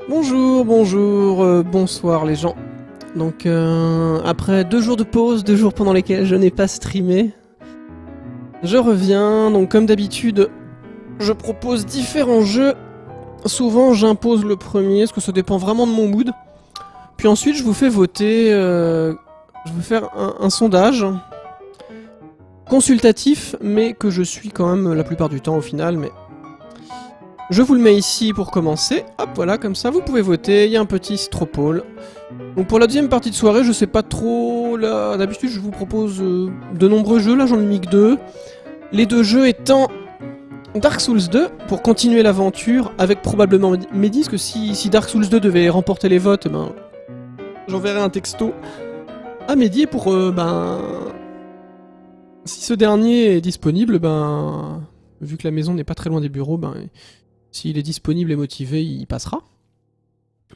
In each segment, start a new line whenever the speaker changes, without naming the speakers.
Bonjour, bonjour, bonsoir les gens. Donc après 2 jours de pause, 2 jours pendant lesquels je n'ai pas streamé, je reviens. Donc comme d'habitude, je propose différents jeux. Souvent j'impose le premier, parce que ça dépend vraiment de mon mood. Puis ensuite je vous fais voter, je vais faire un sondage consultatif, mais que je suis quand même la plupart du temps au final, mais... Je vous le mets ici pour commencer. Hop, voilà, comme ça, vous pouvez voter. Il y a un petit stropole. Donc pour la deuxième partie de soirée, je sais pas trop... Là, d'habitude, je vous propose de nombreux jeux. Là, j'en ai mis que 2. Les 2 jeux étant Dark Souls 2, pour continuer l'aventure, avec probablement Mehdi, parce que si Dark Souls 2 devait remporter les votes, ben... J'enverrai un texto à Mehdi pour, si ce dernier est disponible, ben... Vu que la maison n'est pas très loin des bureaux, ben... S'il est disponible et motivé, il passera.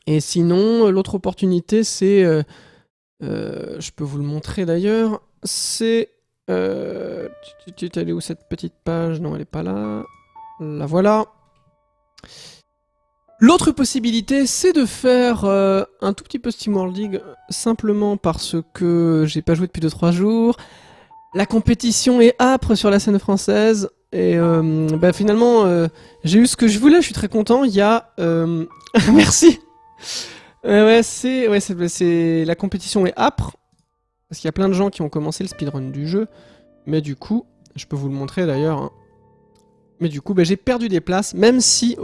Et sinon, l'autre opportunité, c'est... je peux vous le montrer d'ailleurs. C'est... Tu es allé où cette petite page? Non, elle est pas là. La voilà. L'autre possibilité, c'est de faire un tout petit peu SteamWorld League, simplement parce que j'ai pas joué depuis 2-3 jours. La compétition est âpre sur la scène française. Et finalement, j'ai eu ce que je voulais, je suis très content. Il y a... Merci. La compétition est âpre. Parce qu'il y a plein de gens qui ont commencé le speedrun du jeu. Mais du coup, je peux vous le montrer d'ailleurs. Hein. Mais du coup, j'ai perdu des places. Même si,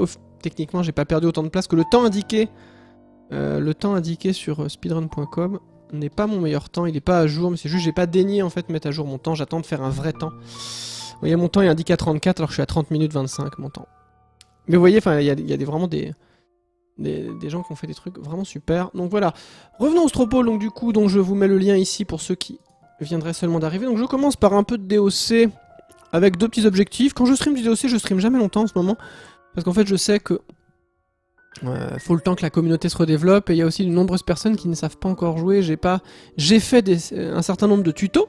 techniquement, j'ai pas perdu autant de places que le temps indiqué. Le temps indiqué sur speedrun.com n'est pas mon meilleur temps. Il est pas à jour. Mais c'est juste que j'ai pas daigné en fait mettre à jour mon temps. J'attends de faire un vrai temps. Vous voyez, mon temps est indiqué à 34 alors que je suis à 30 minutes 25 mon temps. Mais vous voyez, il y a vraiment des gens qui ont fait des trucs vraiment super. Donc voilà. Revenons au Stropole, donc du coup, je vous mets le lien ici pour ceux qui viendraient seulement d'arriver. Donc je commence par un peu de DOC avec 2 petits objectifs. Quand je stream du DOC, je stream jamais longtemps en ce moment. Parce qu'en fait, je sais que faut le temps que la communauté se redéveloppe. Et il y a aussi de nombreuses personnes qui ne savent pas encore jouer. J'ai fait un certain nombre de tutos.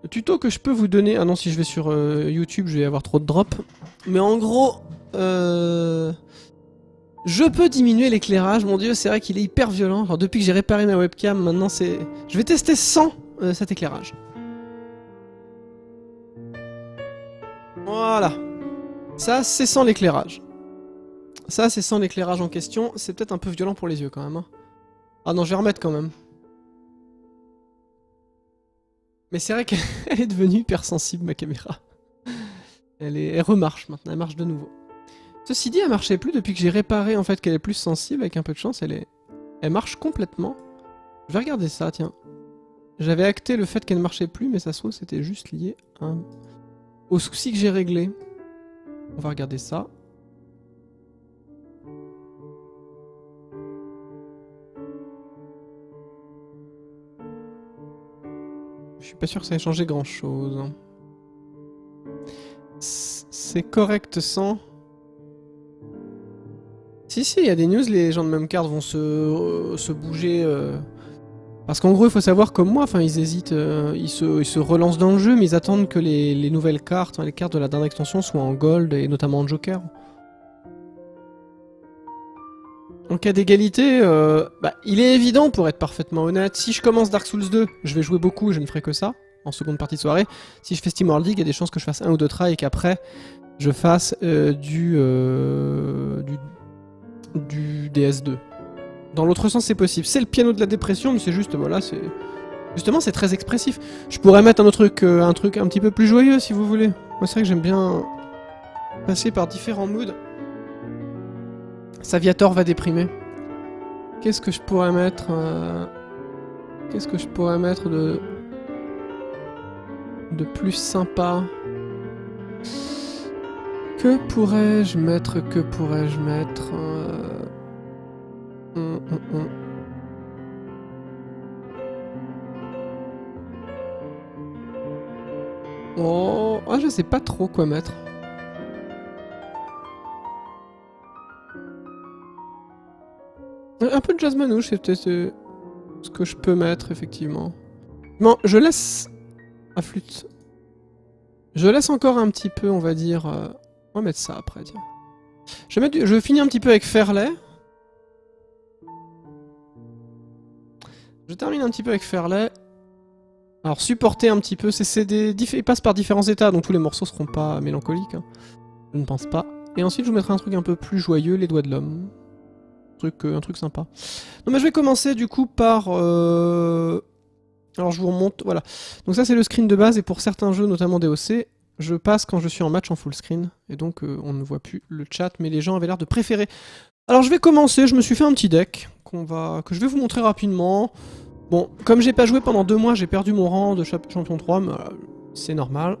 Le tuto que je peux vous donner... Ah non, si je vais sur YouTube, je vais avoir trop de drops. Mais en gros... Je peux diminuer l'éclairage. Mon dieu, c'est vrai qu'il est hyper violent. Alors depuis que j'ai réparé ma webcam, maintenant c'est... Je vais tester sans cet éclairage. Voilà. Ça, c'est sans l'éclairage. Ça, c'est sans l'éclairage en question. C'est peut-être un peu violent pour les yeux quand même. Hein. Ah non, je vais remettre quand même. Mais c'est vrai qu'elle est devenue hyper sensible, ma caméra. Elle remarche maintenant, elle marche de nouveau. Ceci dit, elle marchait plus depuis que j'ai réparé en fait qu'elle est plus sensible, avec un peu de chance, elle marche complètement. Je vais regarder ça, tiens. J'avais acté le fait qu'elle ne marchait plus, mais ça se trouve c'était juste lié au souci que j'ai réglé. On va regarder ça. Je suis pas sûr que ça ait changé grand chose. C'est correct sans... Si, il y a des news, les gens de même carte vont se bouger. Parce qu'en gros, il faut savoir, comme moi, ils hésitent, ils se relancent dans le jeu, mais ils attendent que les nouvelles cartes, les cartes de la dernière extension soient en gold, et notamment en joker. En cas d'égalité, il est évident, pour être parfaitement honnête, si je commence Dark Souls 2, je vais jouer beaucoup, je ne ferai que ça, en seconde partie de soirée. Si je fais SteamWorld League, il y a des chances que je fasse 1 ou 2 tries, et qu'après, je fasse du DS2. Dans l'autre sens, c'est possible. C'est le piano de la dépression, mais c'est juste, voilà, c'est... Justement, c'est très expressif. Je pourrais mettre un truc un petit peu plus joyeux, si vous voulez. Moi, c'est vrai que j'aime bien passer par différents moods. Saviator va déprimer. Qu'est-ce que je pourrais mettre Qu'est-ce que je pourrais mettre de plus sympa? Que pourrais-je mettre Oh, je sais pas trop quoi mettre. Un peu de jazz manouche, c'est peut-être ce que je peux mettre, effectivement. Bon, je laisse... la flûte. Je laisse encore un petit peu, on va dire... On va mettre ça après, tiens. Je finis un petit peu avec Fairley. Je termine un petit peu avec Fairley. Alors supporter un petit peu, il passe par différents états, donc tous les morceaux seront pas mélancoliques. Hein. Je ne pense pas. Et ensuite je vous mettrai un truc un peu plus joyeux, les doigts de l'homme. Un truc sympa. Donc bah, je vais commencer du coup par... Alors je vous remonte, voilà. Donc ça c'est le screen de base, et pour certains jeux, notamment DOC, je passe quand je suis en match en full screen. Et donc on ne voit plus le chat, mais les gens avaient l'air de préférer. Alors je vais commencer, je me suis fait un petit deck que je vais vous montrer rapidement. Bon, comme j'ai pas joué pendant 2 mois, j'ai perdu mon rang de champion 3, mais c'est normal.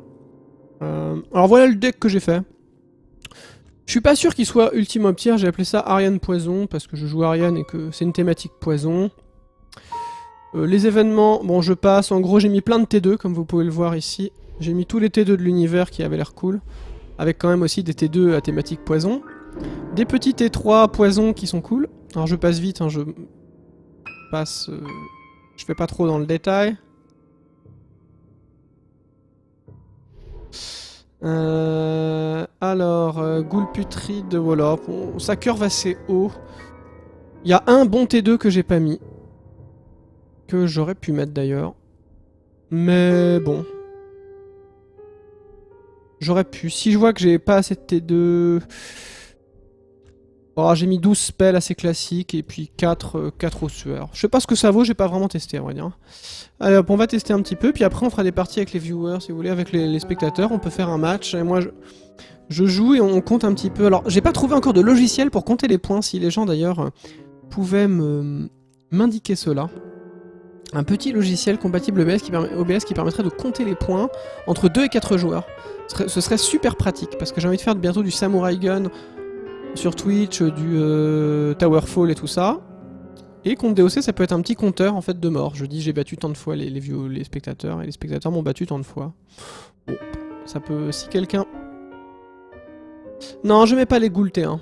Alors voilà le deck que j'ai fait. Je suis pas sûr qu'il soit ultime optière, j'ai appelé ça Ariane Poison, parce que je joue Ariane et que c'est une thématique poison. Les événements, bon je passe, en gros j'ai mis plein de T2, comme vous pouvez le voir ici. J'ai mis tous les T2 de l'univers qui avaient l'air cool, avec quand même aussi des T2 à thématique poison. Des petits T3 poison qui sont cool. Alors je passe vite, hein, je passe... Je fais pas trop dans le détail. Ghoul putride, voilà. Bon, sa curve assez haut. Il y a un bon T2 que j'ai pas mis. Que j'aurais pu mettre d'ailleurs. Mais bon. J'aurais pu. Si je vois que j'ai pas assez de T2... Oh, j'ai mis 12 spells assez classiques et puis 4 ossuaires. Je sais pas ce que ça vaut, j'ai pas vraiment testé, on va dire. Allez hop, on va tester un petit peu, puis après on fera des parties avec les viewers, si vous voulez, avec les spectateurs. On peut faire un match, et moi je joue et on compte un petit peu. Alors, j'ai pas trouvé encore de logiciel pour compter les points, si les gens d'ailleurs pouvaient m'indiquer cela. Un petit logiciel compatible OBS qui permettrait de compter les points entre 2 et 4 joueurs. Ce serait super pratique, parce que j'ai envie de faire bientôt du Samurai Gun sur Twitch, du Towerfall et tout ça. Et contre DOC, ça peut être un petit compteur en fait de mort. Je dis j'ai battu tant de fois les spectateurs, et les spectateurs m'ont battu tant de fois. Bon, ça peut... Si quelqu'un... Non, je mets pas les ghouls T1.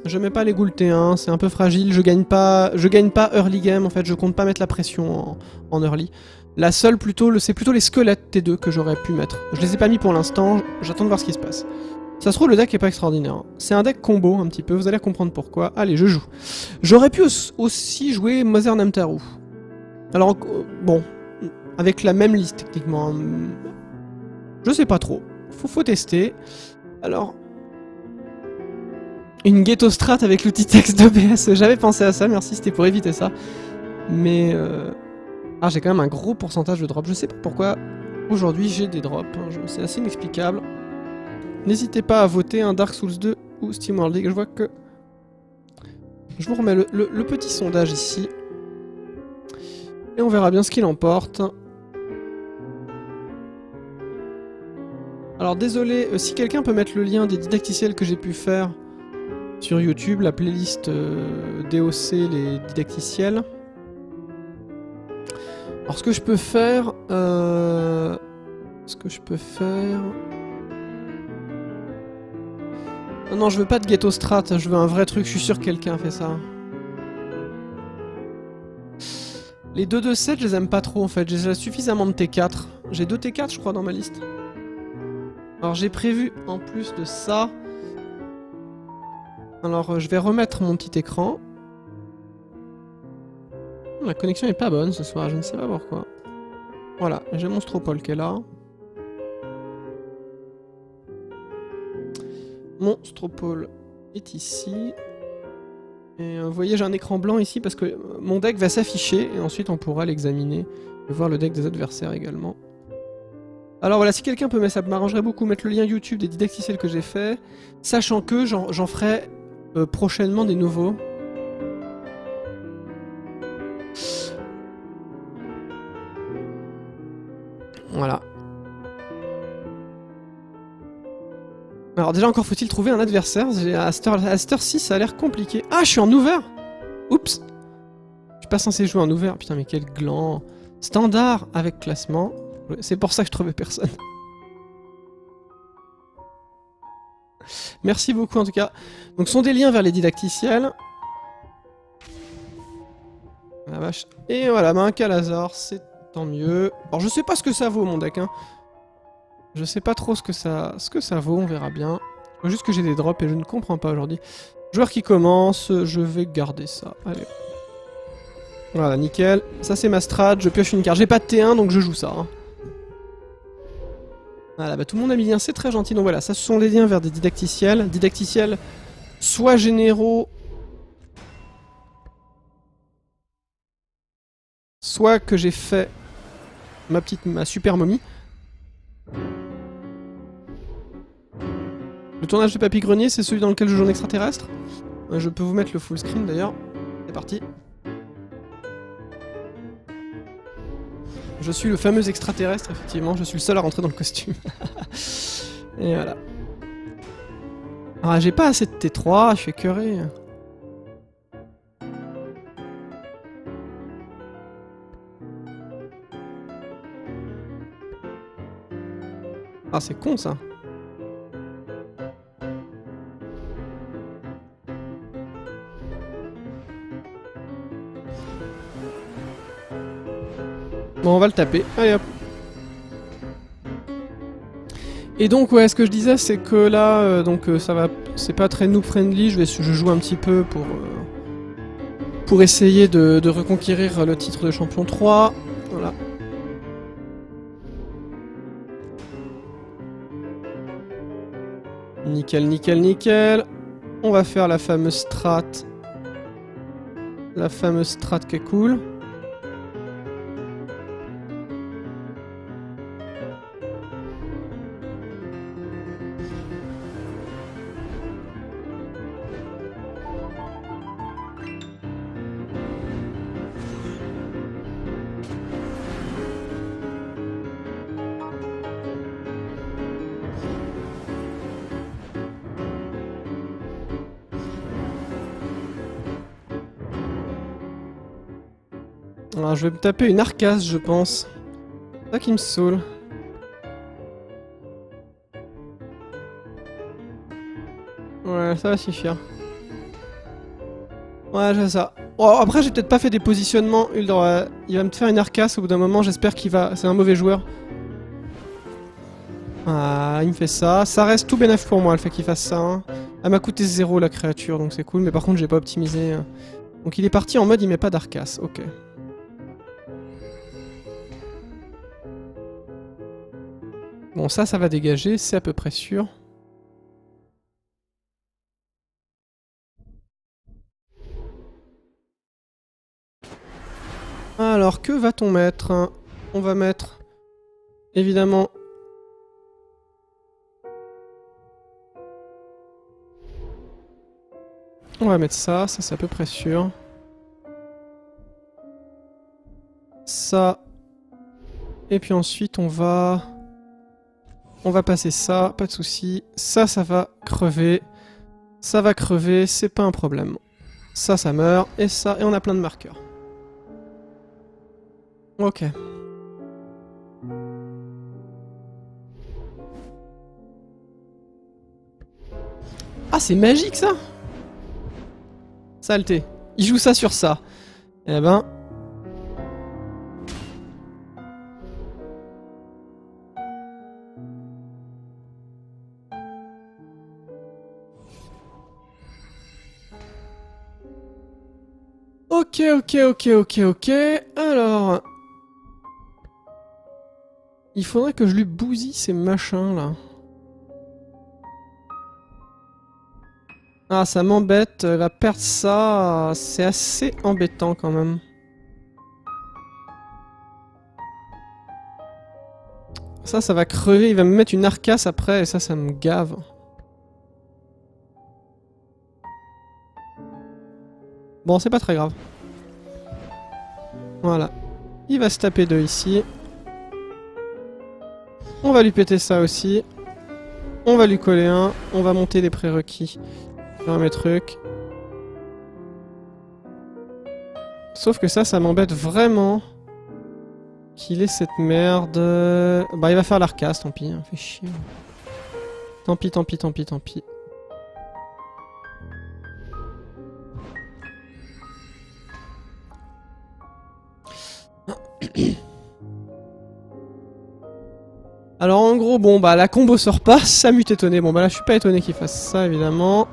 Je mets pas les ghouls T1, c'est un peu fragile. Je gagne pas early game, en fait, je compte pas mettre la pression en early. La seule plutôt, c'est plutôt les squelettes T2 que j'aurais pu mettre. Je les ai pas mis pour l'instant, j'attends de voir ce qui se passe. Ça se trouve, le deck est pas extraordinaire. Hein. C'est un deck combo, un petit peu, vous allez comprendre pourquoi. Allez, je joue. J'aurais pu aussi jouer Mother Namtaru. Alors, bon, avec la même liste, techniquement. Je sais pas trop. Faut tester. Alors... Une ghetto strat avec l'outil texte d'OBS. J'avais pensé à ça, merci, c'était pour éviter ça. Mais... Ah, j'ai quand même un gros pourcentage de drop. Je sais pas pourquoi, aujourd'hui, j'ai des drops. Hein. C'est assez inexplicable. N'hésitez pas à voter un Dark Souls 2 ou SteamWorld League. Je vois que... Je vous remets le petit sondage ici. Et on verra bien ce qu'il emporte. Alors désolé, si quelqu'un peut mettre le lien des didacticiels que j'ai pu faire sur YouTube, la playlist DOC, les didacticiels. Alors ce que je peux faire... Non, je veux pas de ghetto strat, je veux un vrai truc, je suis sûr que quelqu'un fait ça. Les 2-2-7, je les aime pas trop en fait, j'ai suffisamment de T4. J'ai 2 T4 je crois dans ma liste. Alors j'ai prévu en plus de ça... Alors je vais remettre mon petit écran. La connexion est pas bonne ce soir, je ne sais pas pourquoi. Voilà, j'ai mon Stropole qui est là. Mon Stropole est ici. Et vous voyez, j'ai un écran blanc ici parce que mon deck va s'afficher et ensuite on pourra l'examiner et voir le deck des adversaires également. Alors voilà, si quelqu'un peut, mais ça m'arrangerait beaucoup, mettre le lien YouTube des didacticiels que j'ai fait, sachant que j'en ferai prochainement des nouveaux. Voilà. Alors déjà, encore faut-il trouver un adversaire. À cette heure-ci, ça a l'air compliqué. Ah, je suis en ouvert. Oups. Je suis pas censé jouer en ouvert. Putain, mais quel gland. Standard avec classement. C'est pour ça que je trouvais personne. Merci beaucoup en tout cas. Donc ce sont des liens vers les didacticiels. La vache. Et voilà, bah, un Calazar, c'est tant mieux. Alors je sais pas ce que ça vaut mon deck, hein. Je sais pas trop ce que ça vaut, on verra bien. Je vois juste que j'ai des drops et je ne comprends pas aujourd'hui. Joueur qui commence, je vais garder ça. Allez. Voilà, nickel. Ça c'est ma strat, je pioche une carte. J'ai pas de T1 donc je joue ça. Hein. Voilà, bah tout le monde a mis lien, c'est très gentil. Donc voilà, ça ce sont les liens vers des didacticiels. Didacticiels soit généraux, soit que j'ai fait ma super momie. Le tournage de Papy Grenier, c'est celui dans lequel je joue en extraterrestre. Je peux vous mettre le full screen d'ailleurs. C'est parti. Je suis le fameux extraterrestre, effectivement. Je suis le seul à rentrer dans le costume. Et voilà. Ah, j'ai pas assez de T3, je suis écœuré. Ah, c'est con ça. Bon, on va le taper. Allez hop. Et donc, ouais, ce que je disais, c'est que là, ça va, c'est pas très noob friendly. Je joue un petit peu pour essayer de reconquérir le titre de champion 3. Voilà. Nickel, nickel, nickel. On va faire la fameuse strat. La fameuse strat qui est cool. Alors je vais me taper une arcasse, je pense. C'est ça qui me saoule. Ouais, ça va suffire. Ouais, j'ai ça. Oh, après, j'ai peut-être pas fait des positionnements. Il va me faire une arcasse au bout d'un moment. J'espère qu'il va... C'est un mauvais joueur. Ah, il me fait ça. Ça reste tout bénef pour moi, le fait qu'il fasse ça. Hein. Elle m'a coûté 0 la créature, donc c'est cool. Mais par contre, j'ai pas optimisé. Donc il est parti en mode il met pas d'arcasse. Ok. Bon, ça va dégager. C'est à peu près sûr. Alors, que va-t-on mettre? On va mettre, évidemment... On va mettre ça c'est à peu près sûr. Ça. Et puis ensuite, on va passer ça, pas de souci. Ça va crever. Ça va crever, c'est pas un problème. Ça meurt. Et ça, et on a plein de marqueurs. Ok. Ah, c'est magique ça! Saleté. Il joue ça sur ça. Eh ben... Ok. Alors... Il faudrait que je lui bousille ces machins là. Ah, ça m'embête. La perdre ça, c'est assez embêtant quand même. Ça va crever. Il va me mettre une arcasse après et ça me gave. Bon, c'est pas très grave. Voilà. Il va se taper 2 ici. On va lui péter ça aussi. On va lui coller un. On va monter les prérequis dans mes trucs. Sauf que ça m'embête vraiment qu'il ait cette merde. Bah, il va faire l'arcasse, tant pis. Hein, fait chier. Tant pis. Alors en gros, bon bah la combo sort pas, ça m'eût étonné. Bon bah là je suis pas étonné qu'il fasse ça évidemment.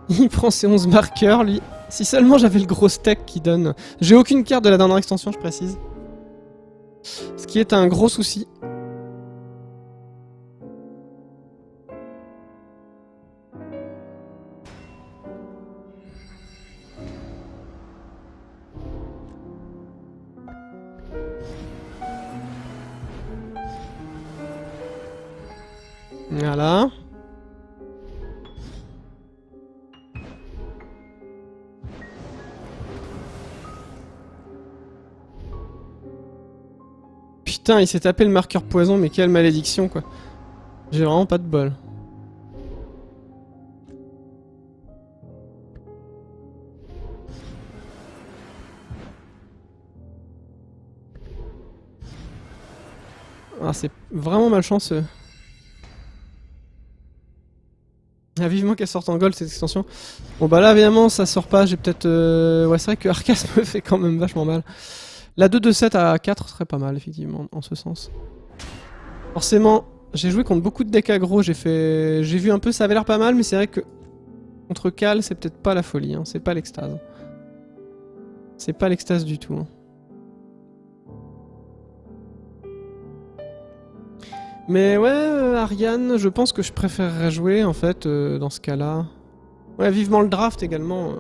Il prend ses 11 marqueurs, lui. Si seulement j'avais le gros steak qui donne... J'ai aucune carte de la dernière extension, je précise. Ce qui est un gros souci. Voilà. Putain, il s'est tapé le marqueur poison, mais quelle malédiction, quoi. J'ai vraiment pas de bol. Ah, c'est vraiment malchanceux. Ah, vivement qu'elle sorte en gold cette extension. Bon bah là évidemment ça sort pas, j'ai peut-être... Ouais c'est vrai que Arcas me fait quand même vachement mal. La 2-2-7 à 4 serait pas mal effectivement en ce sens. Forcément j'ai joué contre beaucoup de decks aggro, j'ai vu un peu, ça avait l'air pas mal mais c'est vrai que contre Cal c'est peut-être pas la folie, hein. C'est pas l'extase. C'est pas l'extase du tout. Hein. Mais ouais, Ariane, je pense que je préférerais jouer en fait dans ce cas-là. Ouais, vivement le draft également,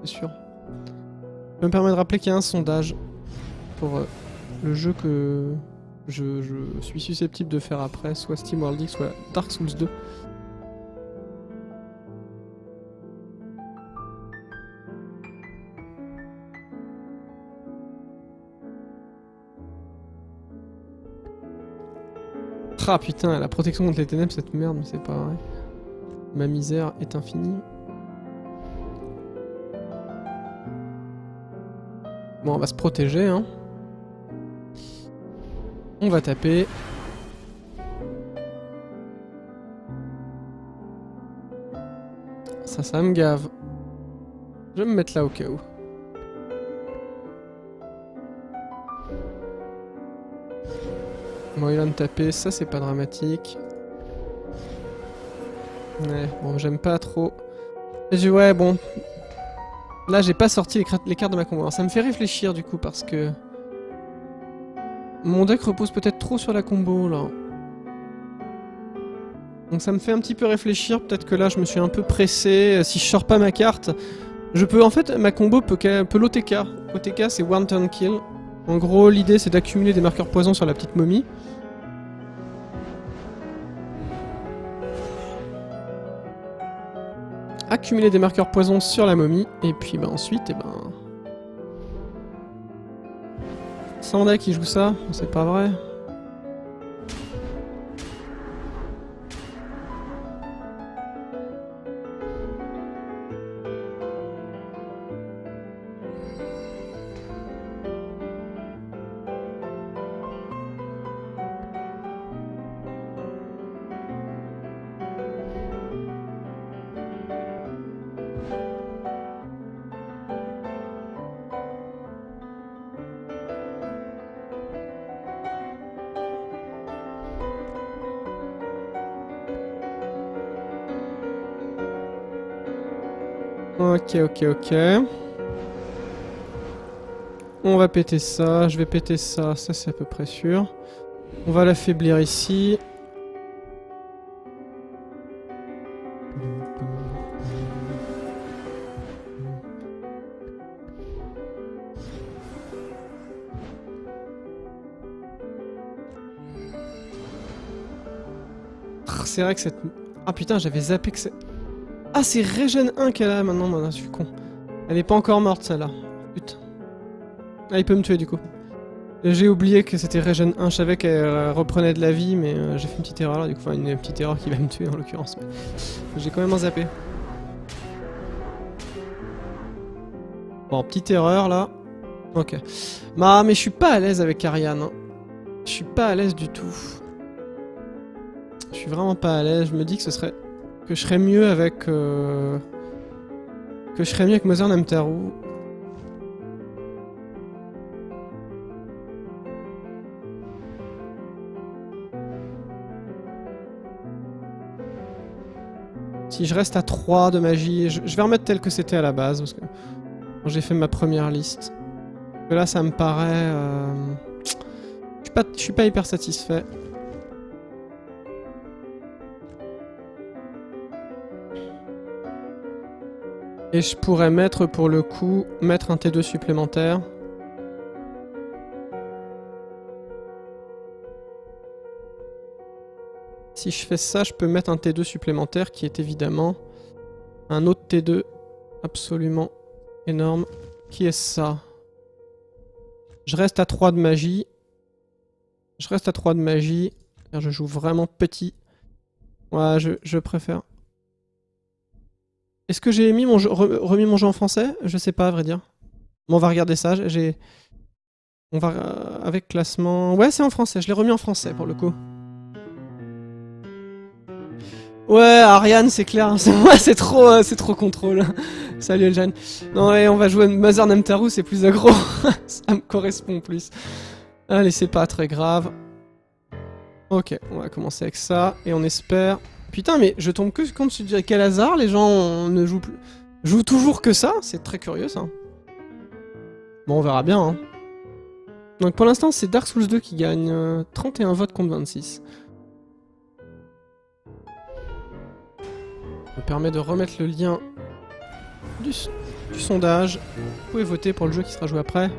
c'est sûr. Ça me permet de rappeler qu'il y a un sondage pour le jeu que je suis susceptible de faire après, soit SteamWorld X, soit Dark Souls 2. Ah putain, la protection contre les ténèbres, cette merde, mais c'est pas vrai. Ma misère est infinie. Bon, on va se protéger, hein. On va taper. Ça me gave. Je vais me mettre là au cas où. Bon, il va me taper, ça c'est pas dramatique. Ouais, bon, j'aime pas trop. Ouais, bon. Là, j'ai pas sorti les cartes de ma combo. Alors, ça me fait réfléchir du coup parce que... Mon deck repose peut-être trop sur la combo là. Donc ça me fait un petit peu réfléchir. Peut-être que là, je me suis un peu pressé. Si je sors pas ma carte, je peux... En fait, ma combo peut l'OTK. OTK, c'est One Turn Kill. En gros, l'idée, c'est d'accumuler des marqueurs poison sur la petite momie. Accumuler des marqueurs poison sur la momie, et puis bah, ensuite, Sanda qui joue ça, c'est pas vrai. Ok. On va péter ça, je vais péter ça, ça c'est à peu près sûr. On va l'affaiblir ici. C'est vrai que cette... Ah putain, j'avais zappé que c'est... Ah, c'est Regen 1 qu'elle a maintenant, je suis con. Elle est pas encore morte, celle-là. Putain. Ah, il peut me tuer, du coup. J'ai oublié que c'était Regen 1, je savais qu'elle reprenait de la vie, mais j'ai fait une petite erreur, là, du coup. Enfin, une petite erreur qui va me tuer, en l'occurrence. J'ai quand même zappé. Bon, petite erreur, là. Ok. Bah, mais je suis pas à l'aise avec Ariane. Hein. Je suis pas à l'aise du tout. Je suis vraiment pas à l'aise. Je me dis que ce serait... Que je serais mieux avec... Que je serais mieux avec Mother Namtaru. Si je reste à 3 de magie, je vais remettre tel que c'était à la base, parce que quand j'ai fait ma première liste. Que là, ça me paraît... Je suis pas hyper satisfait. Et je pourrais mettre, pour le coup, mettre un T2 supplémentaire. Si je fais ça, je peux mettre un T2 supplémentaire qui est évidemment un autre T2 absolument énorme. Qui est ça? Je reste à 3 de magie. Je reste à 3 de magie. Je joue vraiment petit. Ouais, je préfère. Est-ce que j'ai mis remis mon jeu en français? Je sais pas, à vrai dire. Bon, on va regarder ça. On va... avec classement... Ouais, c'est en français. Je l'ai remis en français, pour le coup. Ouais, Ariane, c'est clair. C'est trop contrôle. Salut Eljan. Non, ouais, on va jouer Mother Namtaru, c'est plus aggro. Ça me correspond plus. Allez, c'est pas très grave. Ok, on va commencer avec ça. Et on espère... Putain, mais je tombe que quand tu dis quel hasard, les gens ne jouent plus... Jouent toujours que ça. C'est très curieux, ça. Bon, on verra bien, hein. Donc pour l'instant, c'est Dark Souls 2 qui gagne 31 votes contre 26. Ça me permet de remettre le lien du sondage. Vous pouvez voter pour le jeu qui sera joué après.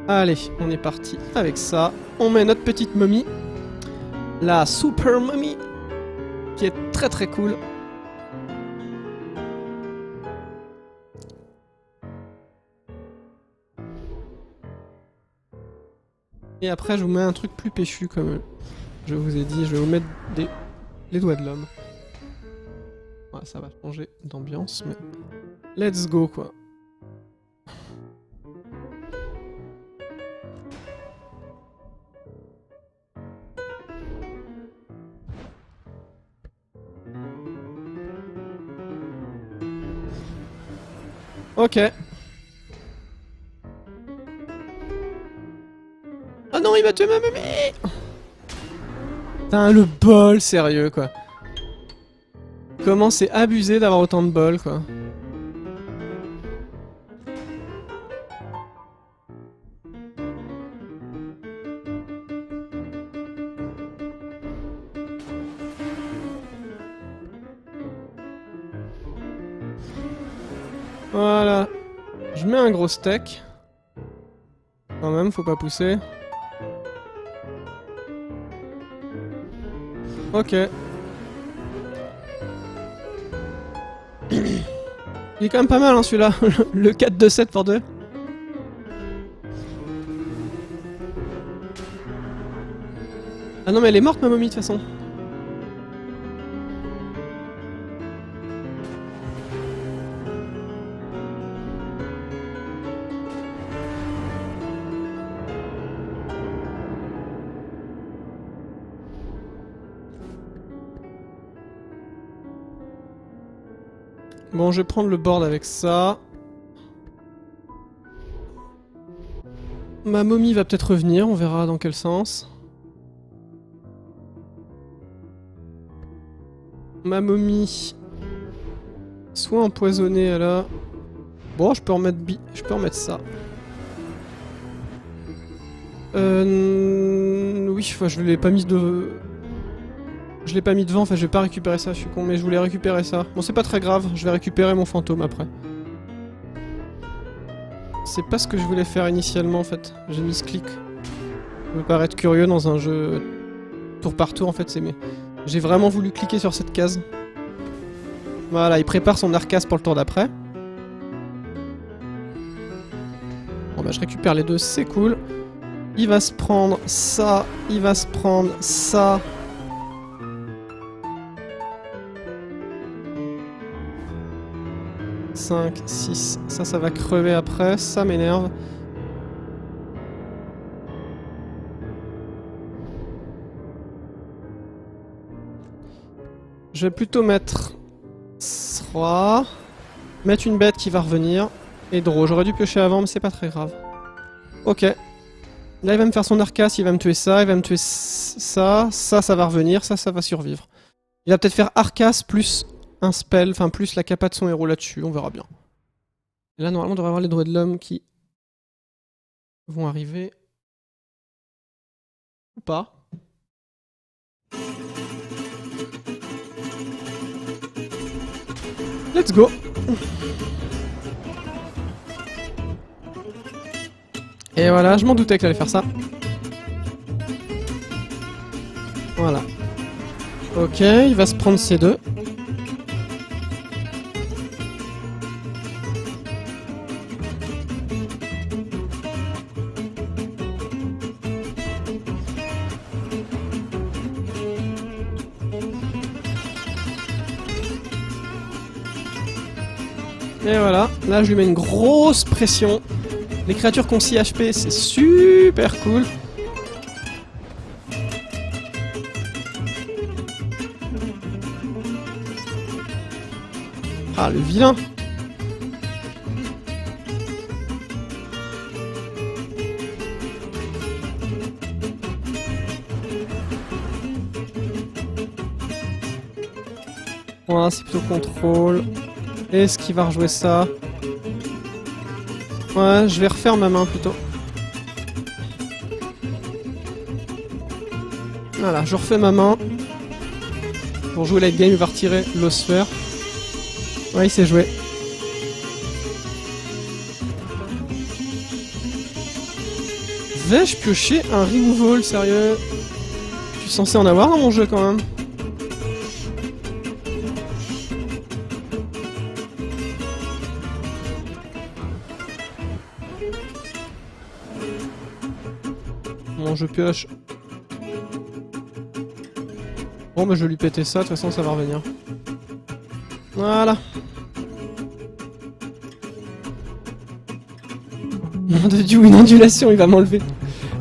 Allez, on est parti avec ça. On met notre petite momie. La Super Mommy. Qui est très cool. Et après, je vous mets un truc plus péchu, comme je vous ai dit. Je vais vous mettre les doigts de l'homme. Ouais, ça va changer d'ambiance, mais... Let's go, quoi. Ok. Ah non, il m'a tué ma mamie! Putain, le bol, sérieux, quoi. Comment c'est abusé d'avoir autant de bol, quoi. Voilà. Je mets un gros steak. Quand même, faut pas pousser. Ok. Il est quand même pas mal, hein, celui-là. Le 4-2-7 pour 2. Ah non, mais elle est morte, ma momie, de toute façon. Bon, je vais prendre le board avec ça. Ma momie va peut-être revenir, on verra dans quel sens. Ma momie... Soit empoisonnée, là... Bon, je peux remettre ça. Oui, enfin, je l'ai pas mis de... Je l'ai pas mis devant, enfin je vais pas récupérer ça, je suis con, mais je voulais récupérer ça. Bon, c'est pas très grave, je vais récupérer mon fantôme après. C'est pas ce que je voulais faire initialement en fait, j'ai mis ce clic. Ça peut paraître curieux dans un jeu tour par tour en fait, c'est mais... J'ai vraiment voulu cliquer sur cette case. Voilà, il prépare son arcas pour le tour d'après. Bon bah je récupère les deux, c'est cool. Il va se prendre ça, il va se prendre ça... 5, 6, ça va crever après, ça m'énerve. Je vais plutôt mettre 3, mettre une bête qui va revenir, et draw. J'aurais dû piocher avant, mais c'est pas très grave. Ok. Là, il va me faire son Arcas, il va me tuer ça, il va me tuer ça, ça va revenir, ça va survivre. Il va peut-être faire Arcas plus un spell, enfin plus la capa de son héros là-dessus, on verra bien. Et là, normalement, on devrait avoir les droits de l'homme qui vont arriver. Ou pas. Let's go. Et voilà, je m'en doutais qu'elle allait faire ça. Voilà. Ok, il va se prendre ces deux. Et voilà, là je lui mets une grosse pression. Les créatures qui ont 6 HP, c'est super cool. Ah, le vilain! Voilà, c'est plutôt contrôle. Est-ce qu'il va rejouer ça? Ouais, je vais refaire ma main plutôt. Voilà, je refais ma main. Pour jouer late game, il va retirer l'osphère. Ouais, il s'est joué. Vais-je piocher un removal, sérieux? Je suis censé en avoir dans mon jeu quand même. Bon, je pioche. Bon, bah je vais lui péter ça, de toute façon ça va revenir. Voilà. Nom de Dieu, une ondulation, il va m'enlever.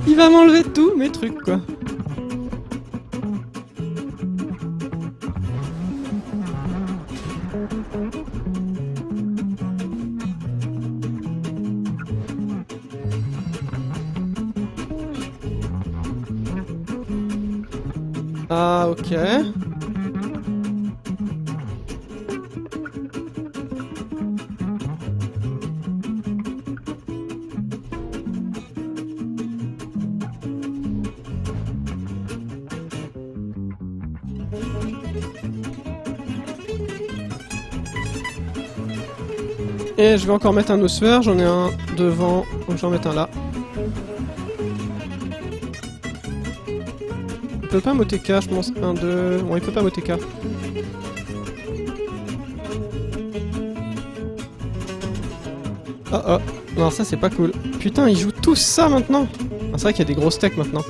Il va m'enlever tous mes trucs, quoi. Ah, ok. Et je vais encore mettre un ossuaire, j'en ai un devant, donc j'en mets un là. Il peut pas m'OTK, je pense. 1, 2... Bon, il peut pas m'OTK. Oh oh. Non, ça c'est pas cool. Putain, ils jouent tous ça maintenant. Ah, c'est vrai qu'il y a des grosses techs maintenant.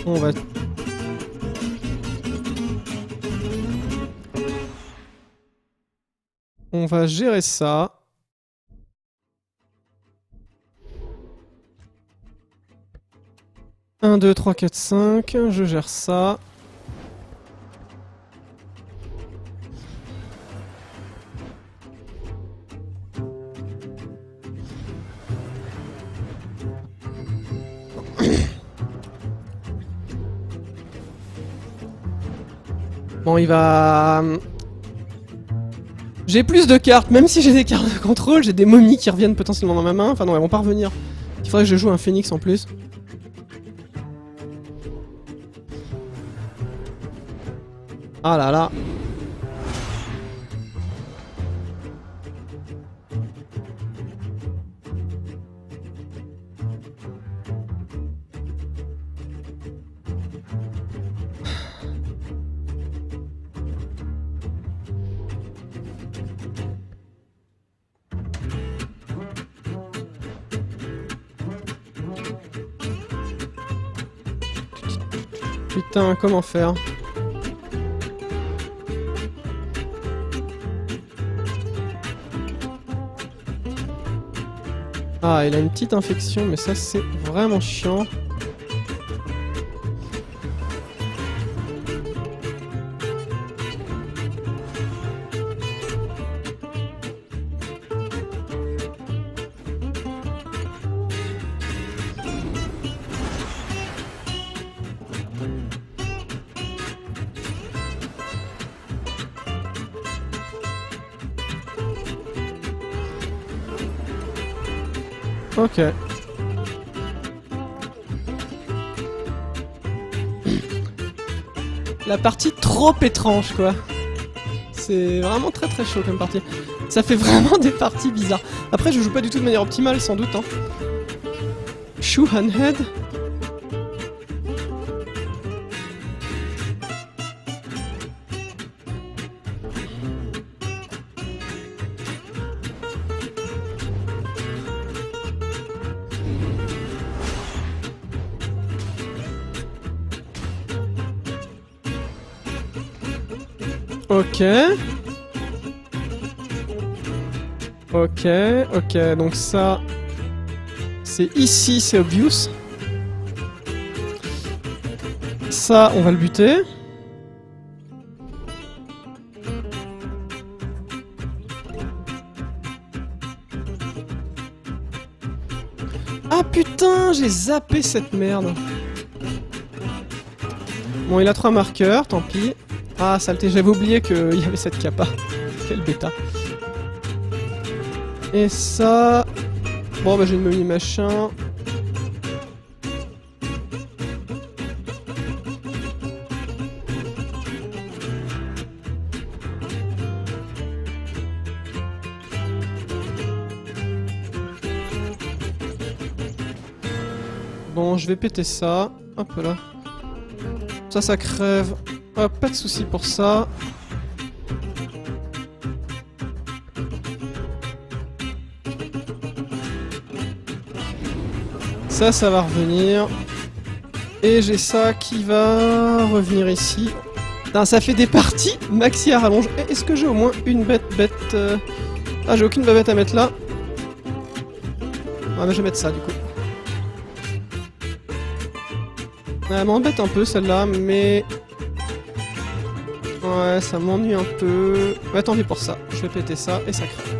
On va... On va gérer ça. Un, 2, 3, 4, 5. Je gère ça. Bon, il va... J'ai plus de cartes, même si j'ai des cartes de contrôle, j'ai des momies qui reviennent potentiellement dans ma main. Enfin non, elles vont pas revenir. Il faudrait que je joue un phénix en plus. Ah là là. putain, comment faire? Ah, il a une petite infection, mais ça c'est vraiment chiant. Ok. La partie trop étrange, quoi. C'est vraiment très très chaud comme partie. Ça fait vraiment des parties bizarres. Après, je joue pas du tout de manière optimale, sans doute. Hein. Shoe Handhead. Ok. Ok, ok, donc ça... C'est ici, c'est obvious. Ça, on va le buter. Ah putain, j'ai zappé cette merde. Bon, il a 3 marqueurs, tant pis. Ah, saleté, j'avais oublié qu'il y avait cette capa. Quel bêta. Et ça... Bon, bah j'ai une momie machin. Bon, je vais péter ça. Hop là. Ça crève. Hop, pas de soucis pour ça. Ça va revenir. Et j'ai ça qui va revenir ici. Putain, ça fait des parties maxi à rallonge. Est-ce que j'ai au moins une bête Ah, j'ai aucune bête à mettre là. Ah, mais je vais mettre ça du coup. Elle m'embête un peu celle-là, mais... Ouais, ça m'ennuie un peu. Ouais, tant pis pour ça. Je vais péter ça et ça crève.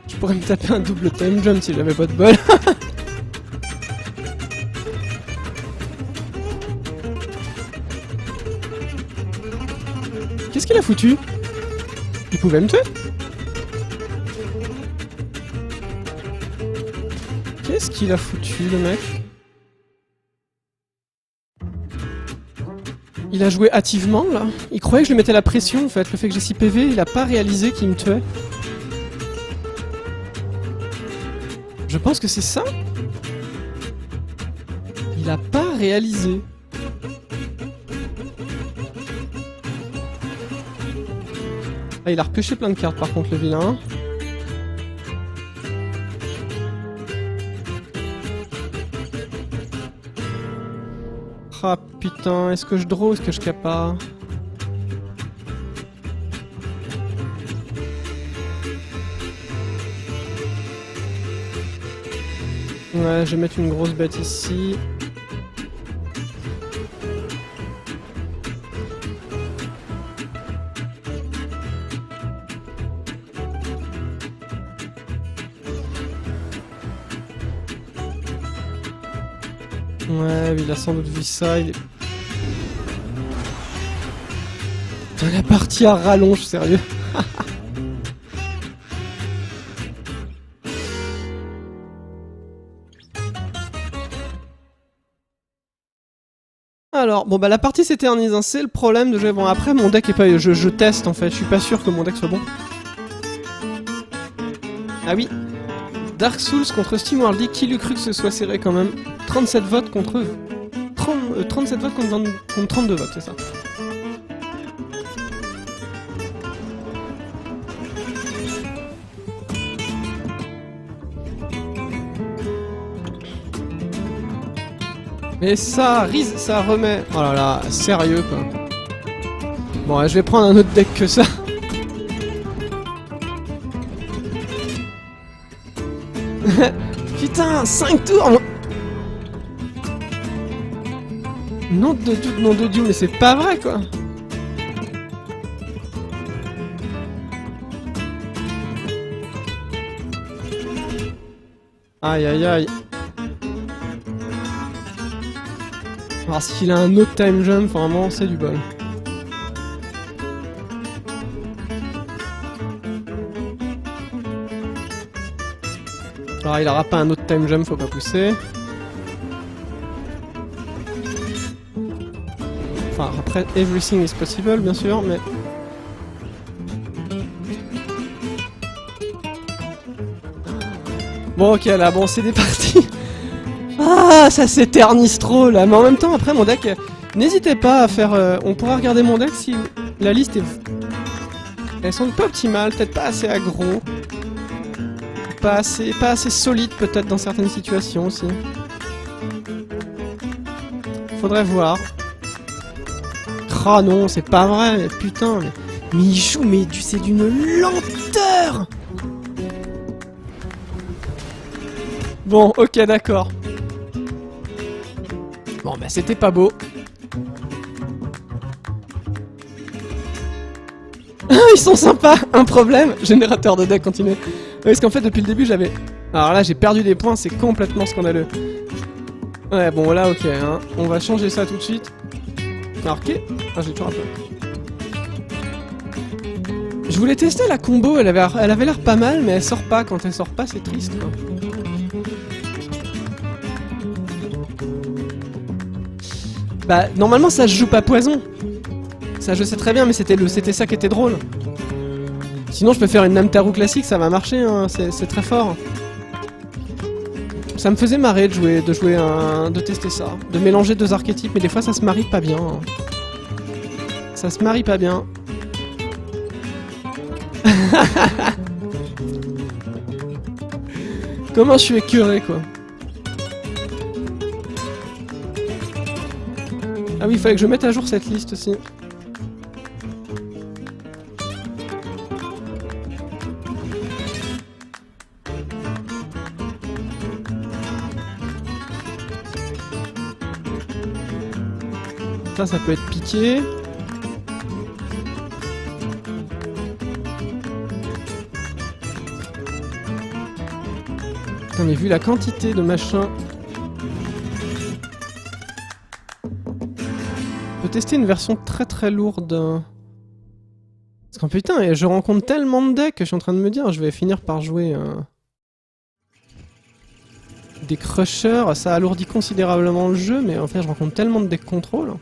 Je pourrais me taper un double time jump si j'avais pas de bol. Qu'est-ce qu'il a foutu? Il pouvait me tuer? Qu'est-ce qu'il a foutu, le mec? Il a joué hâtivement, là? Il croyait que je lui mettais la pression, en fait. Le fait que j'ai 6 PV, il a pas réalisé qu'il me tuait. Je pense que c'est ça? Il a pas réalisé. Ah, il a repêché plein de cartes, par contre, le vilain. Ah putain, est-ce que je draw, est-ce que je capa? Ouais, je vais mettre une grosse bête ici. Ouais, il a sans doute vu ça, il est... Putain, la partie à rallonge, sérieux. Alors, bon bah la partie s'éternise, hein, c'est le problème de jouer... Bon après mon deck est pas... Je teste en fait, je suis pas sûr que mon deck soit bon. Ah oui. Dark Souls contre SteamWorld League, qui l'eût cru que ce soit serré quand même. 37 votes contre... 37 votes contre 32 votes, c'est ça. Mais ça, ça remet... Oh là là, sérieux quoi. Bon, ouais, je vais prendre un autre deck que ça. Putain, 5 tours. Nom de Dieu, mais c'est pas vrai quoi. Aïe aïe aïe. Alors s'il a un autre time jump, vraiment c'est du bol. Alors il aura pas un autre time jump, faut pas pousser. Enfin après everything is possible bien sûr, mais... Bon ok là, bon c'est des parties. Ah ça s'éternise trop là, mais en même temps après mon deck, n'hésitez pas à faire... on pourra regarder mon deck si la liste est... Elles sont pas optimales, peut-être pas assez aggro. Pas assez solide peut-être dans certaines situations aussi. Faudrait voir. Ah non, c'est pas vrai, mais putain, mais il joue, mais c'est d'une lenteur. Bon, ok, d'accord. Bon, bah c'était pas beau. Ils sont sympas, un problème. Générateur de deck, continuez. Parce qu'en fait, depuis le début, j'avais... Alors là, j'ai perdu des points, c'est complètement scandaleux. Ouais, bon, là, ok, hein. On va changer ça tout de suite. Alors, ok. Ah, j'ai toujours un peu. Je voulais tester la combo, elle avait l'air pas mal, mais elle sort pas. Quand elle sort pas, c'est triste, quoi. Bah, normalement, ça se joue pas poison. Ça, je sais très bien, mais c'était ça qui était drôle. Sinon, je peux faire une Namtaru classique, ça va marcher, hein, c'est très fort. Ça me faisait marrer de tester ça, de mélanger deux archétypes, mais des fois ça se marie pas bien. Hein. Ça se marie pas bien. Comment je suis écœuré, quoi. Ah oui, il fallait que je mette à jour cette liste aussi. Ça peut être piqué. Putain, mais vu la quantité de machin... On peut tester une version très très lourde. Parce qu'en putain, je rencontre tellement de decks que je suis en train de me dire, je vais finir par jouer... des crushers, ça alourdit considérablement le jeu, mais en fait je rencontre tellement de decks contrôle.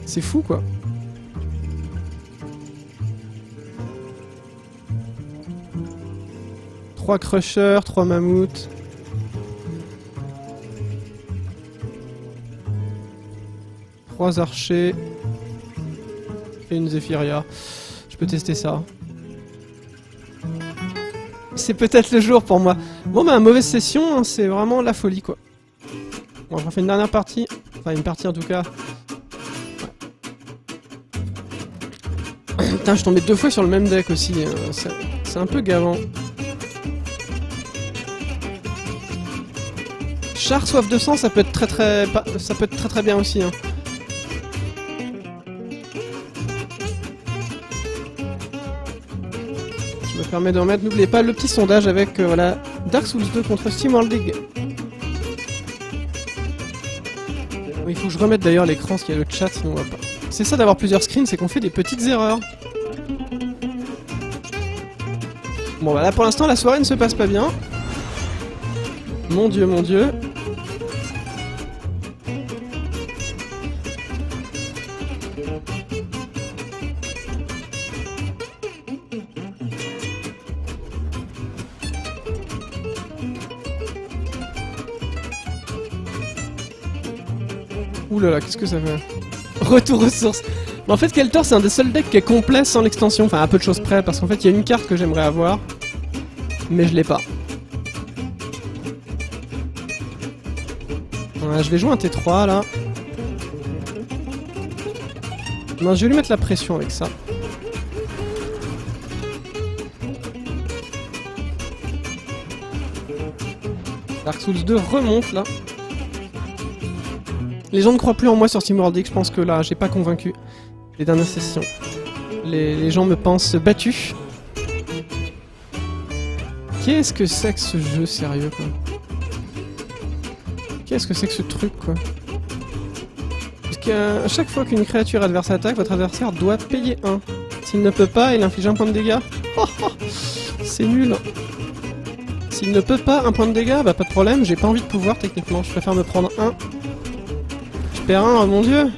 C'est fou quoi. Trois crushers, 3 mammouths. Trois archers. Et une Zephyria. Je peux tester ça. C'est peut-être le jour pour moi. Bon bah mauvaise session, hein, c'est vraiment la folie quoi. Bon, je refais une dernière partie. Enfin une partie en tout cas. Putain, je suis tombé 2 fois sur le même deck aussi, c'est un peu gavant. Char soif de sang, ça peut être très bien aussi. Hein. Je me permets de remettre, n'oubliez pas le petit sondage avec voilà, Dark Souls 2 contre SteamWorld League. Oui, il faut que je remette d'ailleurs l'écran parce qu'il y a le chat, sinon on va pas. C'est ça d'avoir plusieurs screens, c'est qu'on fait des petites erreurs. Bon bah là pour l'instant la soirée ne se passe pas bien. Mon dieu, mon dieu. Ouh là là, qu'est-ce que ça fait? Retour aux sources. Mais en fait, Keltor, c'est un des seuls decks qui est complet sans l'extension. Enfin, à peu de choses près, parce qu'en fait, il y a une carte que j'aimerais avoir. Mais je l'ai pas. Ouais, je vais jouer un T3 là. Non, je vais lui mettre la pression avec ça. Dark Souls 2 remonte là. Les gens ne croient plus en moi sur SteamWorld X, je pense que là, j'ai pas convaincu les dernières sessions. Les gens me pensent battu. Qu'est-ce que c'est que ce jeu sérieux quoi? Qu'est-ce que c'est que ce truc quoi? Parce qu'à chaque fois qu'une créature adverse attaque, votre adversaire doit payer 1. S'il ne peut pas, il inflige 1 point de dégâts. C'est nul. S'il ne peut pas, 1 point de dégâts, bah pas de problème, j'ai pas envie de pouvoir techniquement, je préfère me prendre 1. Je perds 1, oh mon dieu.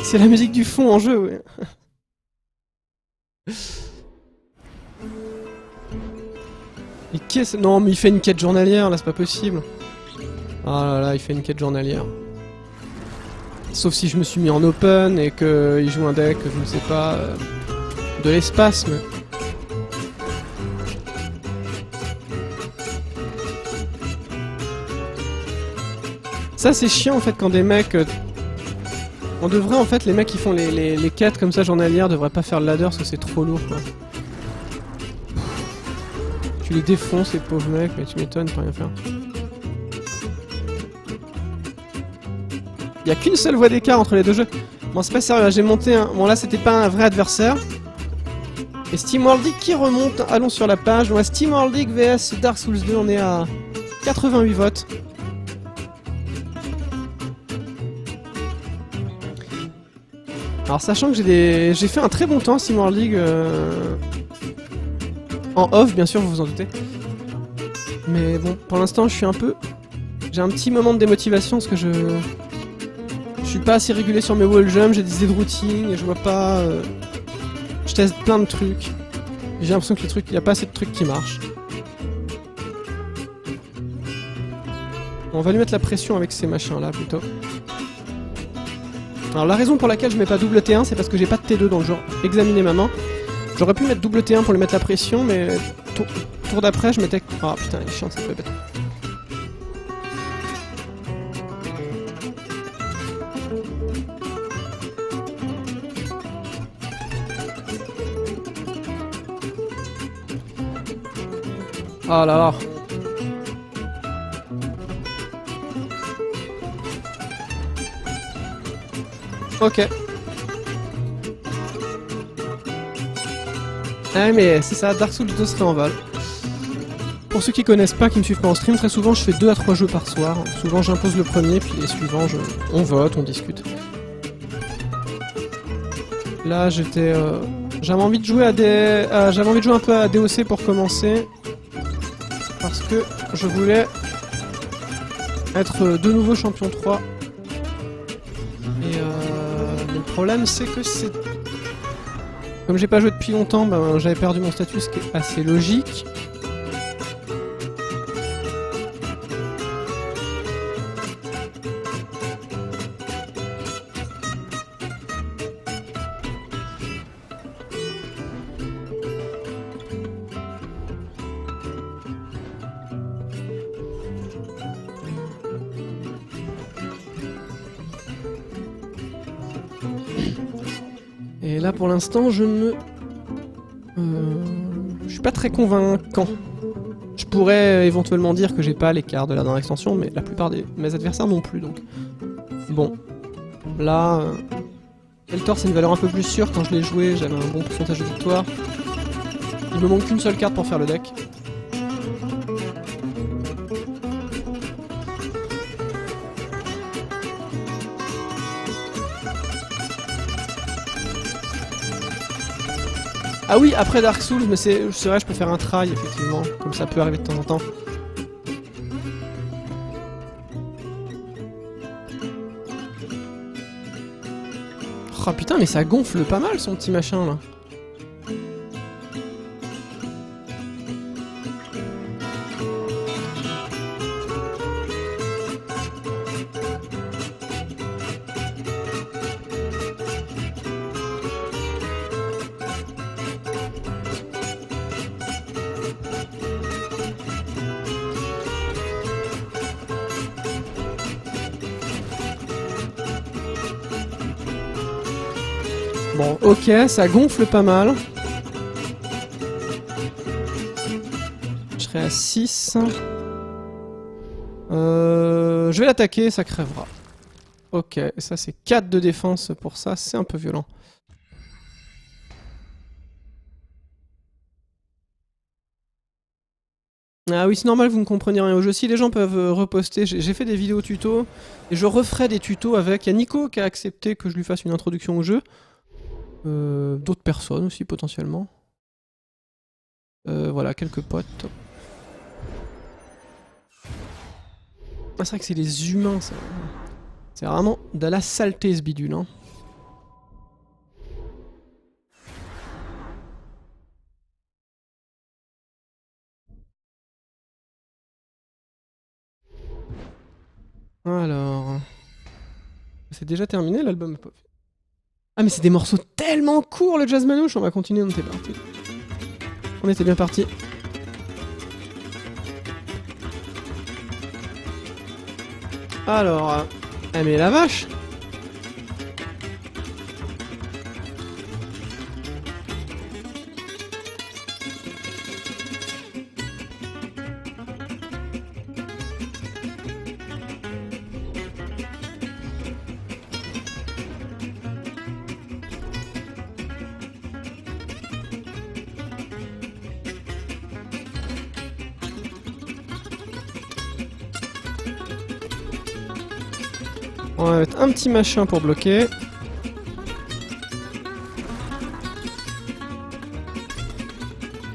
C'est la musique du fond en jeu, ouais. Et qu'est-ce... Non mais il fait une quête journalière, là c'est pas possible. Ah là là, il fait une quête journalière. Sauf si je me suis mis en open et qu'il joue un deck, je ne sais pas, de l'espace, mais... Ça c'est chiant en fait quand des mecs... On devrait en fait, les mecs qui font les quêtes comme ça journalières devraient pas faire le ladder parce que c'est trop lourd quoi. Tu les défonces les pauvres mecs, mais tu m'étonnes, tu peux rien faire. Il y a qu'une seule voie d'écart entre les deux jeux. Bon c'est pas sérieux, j'ai monté un... Bon là c'était pas un vrai adversaire. Et SteamWorld League qui remonte, allons sur la page. Ouais, SteamWorld League vs Dark Souls 2, on est à 88 votes. Alors sachant que j'ai fait un très bon temps SteamWorld League en off bien sûr, vous vous en doutez. Mais bon, pour l'instant je suis un peu... J'ai un petit moment de démotivation parce que je suis pas assez régulier sur mes wall jumps, j'ai des idées de routine et je vois pas... Je teste plein de trucs. J'ai l'impression que les trucs, il y a pas assez de trucs qui marchent. On va lui mettre la pression avec ces machins là plutôt. Alors la raison pour laquelle je mets pas double T1 c'est parce que j'ai pas de T2 dans le jeu. Examinez ma main. J'aurais pu mettre double T1 pour lui mettre la pression mais tour d'après je mettais... Ah putain il est chiant cette bête. Ah là là. Ok. Ah mais c'est ça, Dark Souls 2 serait en vol. Pour ceux qui connaissent pas, qui me suivent pas en stream, très souvent je fais 2 à 3 jeux par soir. Souvent j'impose le premier, puis les suivants, on vote, on discute. Là j'étais... J'avais envie de jouer à des... J'avais envie de jouer un peu à DOC pour commencer. Parce que je voulais être de nouveau champion 3. Et le problème c'est que c'est... Comme j'ai pas joué depuis longtemps, ben, j'avais perdu mon statut, ce qui est assez logique. Et là pour l'instant je ne... je suis pas très convaincant. Je pourrais éventuellement dire que j'ai pas l'écart de la dernière extension, mais la plupart de mes adversaires non plus donc. Bon. Là... Eltor c'est une valeur un peu plus sûre, quand je l'ai joué j'avais un bon pourcentage de victoire. Il me manque qu'une seule carte pour faire le deck. Ah oui, après Dark Souls, mais c'est vrai, je peux faire un try, effectivement, comme ça peut arriver de temps en temps. Oh putain, mais ça gonfle pas mal son petit machin là. Bon, ok, ça gonfle pas mal. Je serai à 6. Je vais l'attaquer, ça crèvera. Ok, ça c'est 4 de défense pour ça, c'est un peu violent. Ah oui, c'est normal, vous ne comprenez rien au jeu. Si les gens peuvent reposter, j'ai fait des vidéos tutos, et je referai des tutos avec... Il y a Nico qui a accepté que je lui fasse une introduction au jeu. D'autres personnes aussi, potentiellement. Voilà, quelques potes. Ah, c'est vrai que c'est les humains, ça. C'est vraiment de la saleté, ce bidule, hein. Alors... C'est déjà terminé, l'album? Ah, mais c'est des morceaux tellement courts, le jazz manouche. On va continuer, on était parti. On était bien parti. Alors... Ah, mais la vache! On va mettre un petit machin pour bloquer.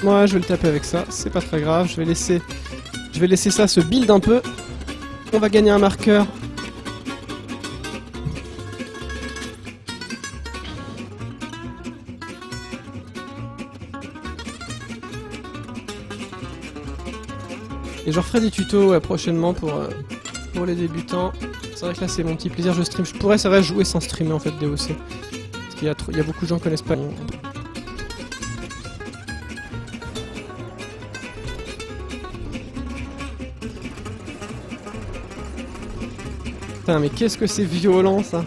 Ouais, je vais le taper avec ça, c'est pas très grave, je vais laisser ça se build un peu. On va gagner un marqueur. Et je referai des tutos ouais, prochainement pour les débutants. C'est vrai que là c'est mon petit plaisir, je stream. Je pourrais, c'est vrai, jouer sans streamer en fait DOC. Parce qu'il y a beaucoup de gens qui connaissent pas. Putain, mais qu'est-ce que c'est violent ça!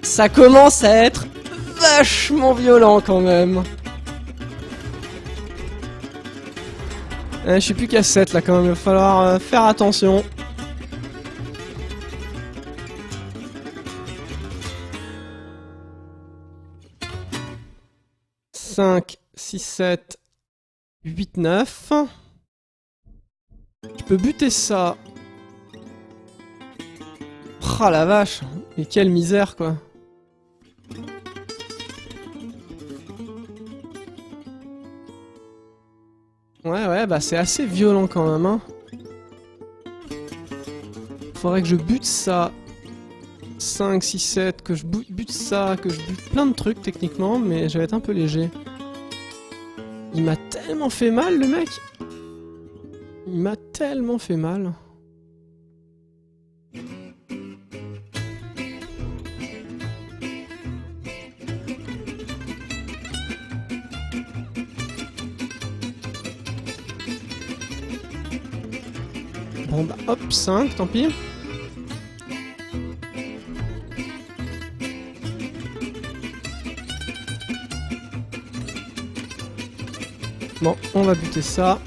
Ça commence à être vachement violent quand même. Je suis plus qu'à 7 là quand même, il va falloir faire attention. « 5, 6, 7, 8, 9. Je peux buter ça. Ah la vache, mais quelle misère quoi. Ouais, bah c'est assez violent quand même, hein. Faudrait que je bute ça. 5, 6, 7, que je bute ça, que je bute plein de trucs techniquement, mais je vais être un peu léger. Il m'a tellement fait mal le mec. Il m'a tellement fait mal. Bon bah hop, 5, tant pis. Bon, on va buter ça.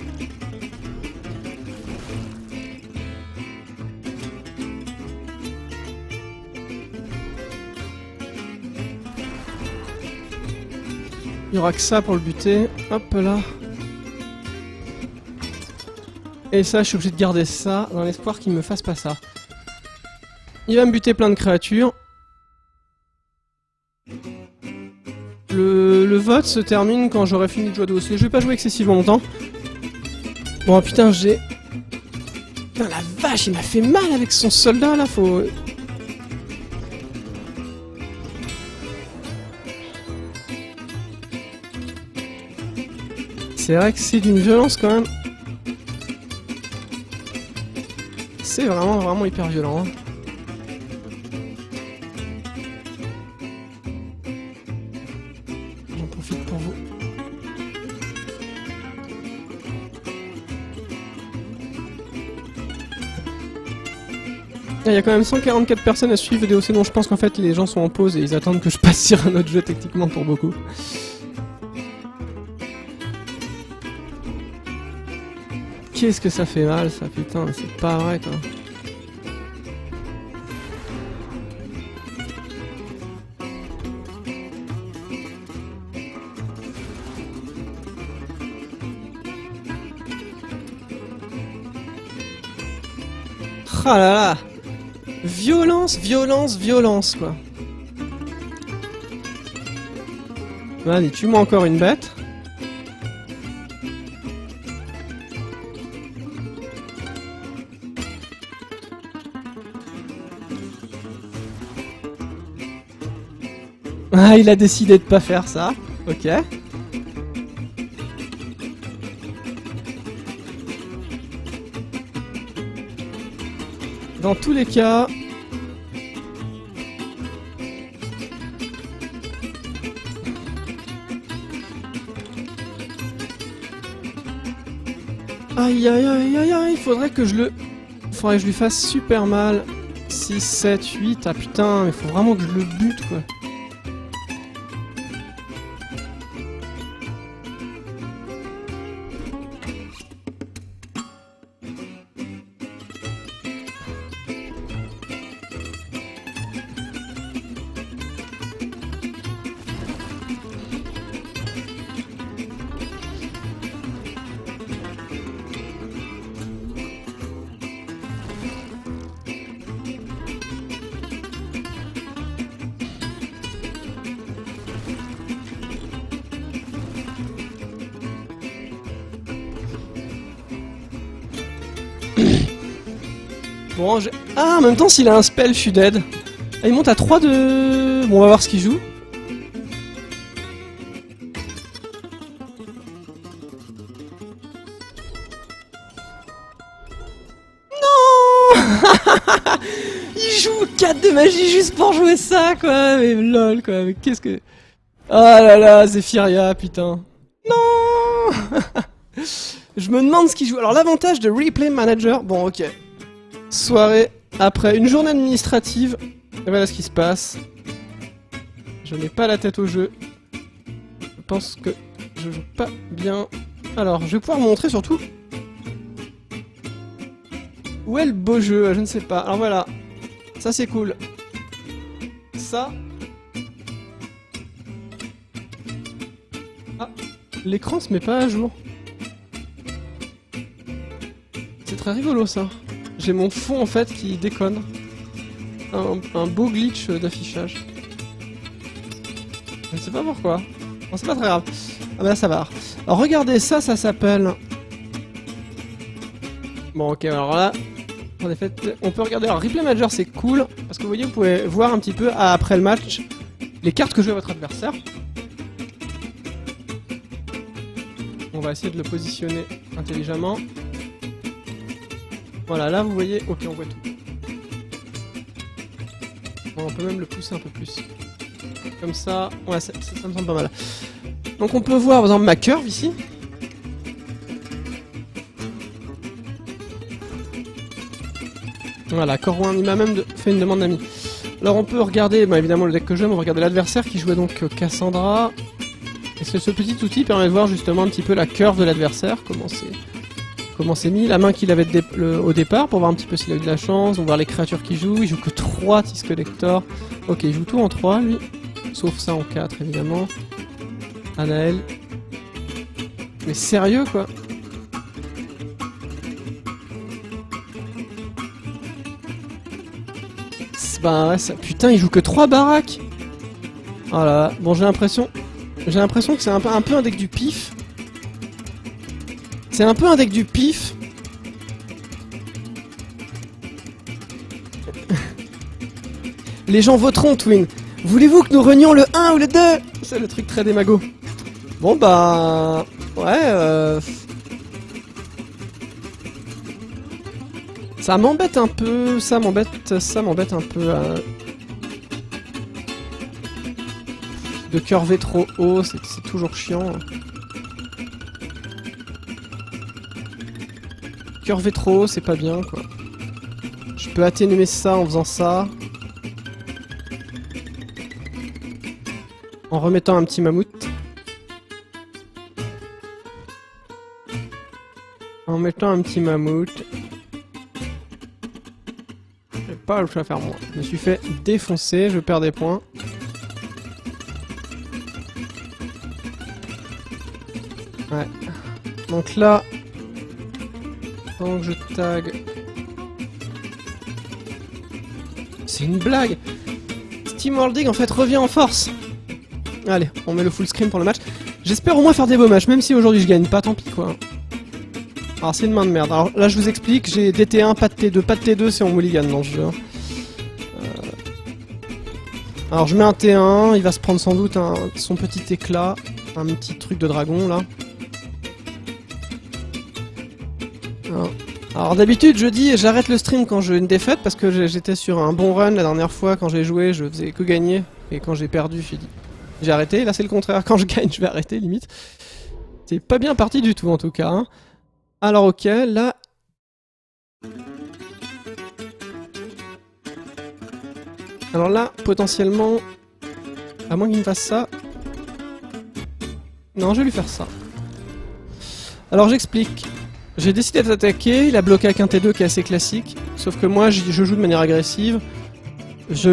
Il y aura que ça pour le buter. Hop là. Et ça, je suis obligé de garder ça dans l'espoir qu'il me fasse pas ça. Il va me buter plein de créatures. Le vote se termine quand j'aurai fini de jouer à DOC. Je vais pas jouer excessivement longtemps. Bon putain, j'ai... Putain la vache, il m'a fait mal avec son soldat là, faut... C'est vrai que c'est d'une violence quand même. C'est vraiment hyper violent. Hein. J'en profite pour vous. Il y a quand même 144 personnes à suivre VDOC, donc je pense qu'en fait les gens sont en pause et ils attendent que je passe sur un autre jeu techniquement pour beaucoup. Qu'est-ce que ça fait mal ça, putain, c'est pas vrai quoi. Ah là là. Violence, violence, violence quoi. Allez, tue-moi encore une bête. Ah, il a décidé de pas faire ça. Ok. Dans tous les cas... Aïe aïe aïe aïe aïe, faudrait que je lui fasse super mal. 6, 7, 8, ah putain, mais faut vraiment que je le bute quoi. Bon, ah, en même temps, s'il a un spell, je suis dead. Ah, il monte à 3 de... Bon, on va voir ce qu'il joue. Non. Il joue 4 de magie juste pour jouer ça, quoi. Mais lol, quoi. Mais qu'est-ce que... Oh là là, Zephyria, putain. Non. Je me demande ce qu'il joue. Alors, l'avantage de Replay Manager... Bon, ok. Soirée après une journée administrative, et voilà ce qui se passe. Je n'ai pas la tête au jeu. Je pense que je joue pas bien. Alors, je vais pouvoir vous montrer surtout où est le beau jeu, je ne sais pas. Alors voilà, ça c'est cool. Ça... Ah, l'écran se met pas à jour. C'est très rigolo ça. J'ai mon fond en fait qui déconne. Un beau glitch d'affichage. Je ne sais pas pourquoi. Bon, c'est pas très grave. Ah bah ça va. Alors regardez, ça s'appelle... Bon ok, alors là... En effet, on peut regarder... Alors Replay Manager c'est cool, parce que vous voyez, vous pouvez voir un petit peu après le match les cartes que joue votre adversaire. On va essayer de le positionner intelligemment. Voilà, là vous voyez, ok, on voit tout. Bon, on peut même le pousser un peu plus. Comme ça, ouais, ça me semble pas mal. Donc on peut voir, par exemple, ma curve ici. Voilà, Corwin, il m'a même fait une demande d'amis. Alors on peut regarder, bah, évidemment le deck que j'aime, on va regarder l'adversaire qui jouait donc Cassandra. Et ce petit outil permet de voir justement un petit peu la curve de l'adversaire, comment c'est mis, la main qu'il avait au départ, pour voir un petit peu s'il a eu de la chance, on va voir les créatures qu'il joue, il joue que 3 Tis Collector. Ok, il joue tout en 3 lui, sauf ça en 4 évidemment. Anaël. Mais sérieux quoi. Bah ouais, ça... Putain, il joue que 3 baraques. Oh là là, bon j'ai l'impression que c'est un peu un deck du pif. C'est un peu un deck du pif. Les gens voteront, Twin. Voulez-vous que nous renions le 1 ou le 2? C'est le truc très démago. Bon bah... Ouais, ça m'embête un peu, ça m'embête un peu. De curver trop haut, c'est toujours chiant. Curver trop haut, c'est pas bien, quoi. Je Je peux atténuer ça en faisant ça. En remettant un petit mammouth. En mettant un petit mammouth. J'ai pas le choix à faire moi. Je me suis fait défoncer, je perds des points. Ouais. Donc là... Donc je tag... C'est une blague! SteamWorld Dig en fait revient en force! Allez, on met le full screen pour le match. J'espère au moins faire des beaux matchs, même si aujourd'hui je gagne pas, tant pis quoi. Alors c'est une main de merde. Alors là je vous explique, j'ai DT1, pas de T2, pas de T2, c'est en mulligan dans ce jeu. Alors je mets un T1, il va se prendre sans doute son petit éclat, un petit truc de dragon là. Alors d'habitude je dis j'arrête le stream quand j'ai une défaite parce que j'étais sur un bon run la dernière fois quand j'ai joué, je faisais que gagner. Et quand j'ai perdu, j'ai arrêté. Là c'est le contraire, quand je gagne je vais arrêter limite. C'est pas bien parti du tout en tout cas. Hein. Alors ok, là... Alors là, potentiellement... À moins qu'il me fasse ça... Non, je vais lui faire ça. Alors j'explique. J'ai décidé d'attaquer, il a bloqué avec un T2 qui est assez classique. Sauf que moi, je joue de manière agressive. Je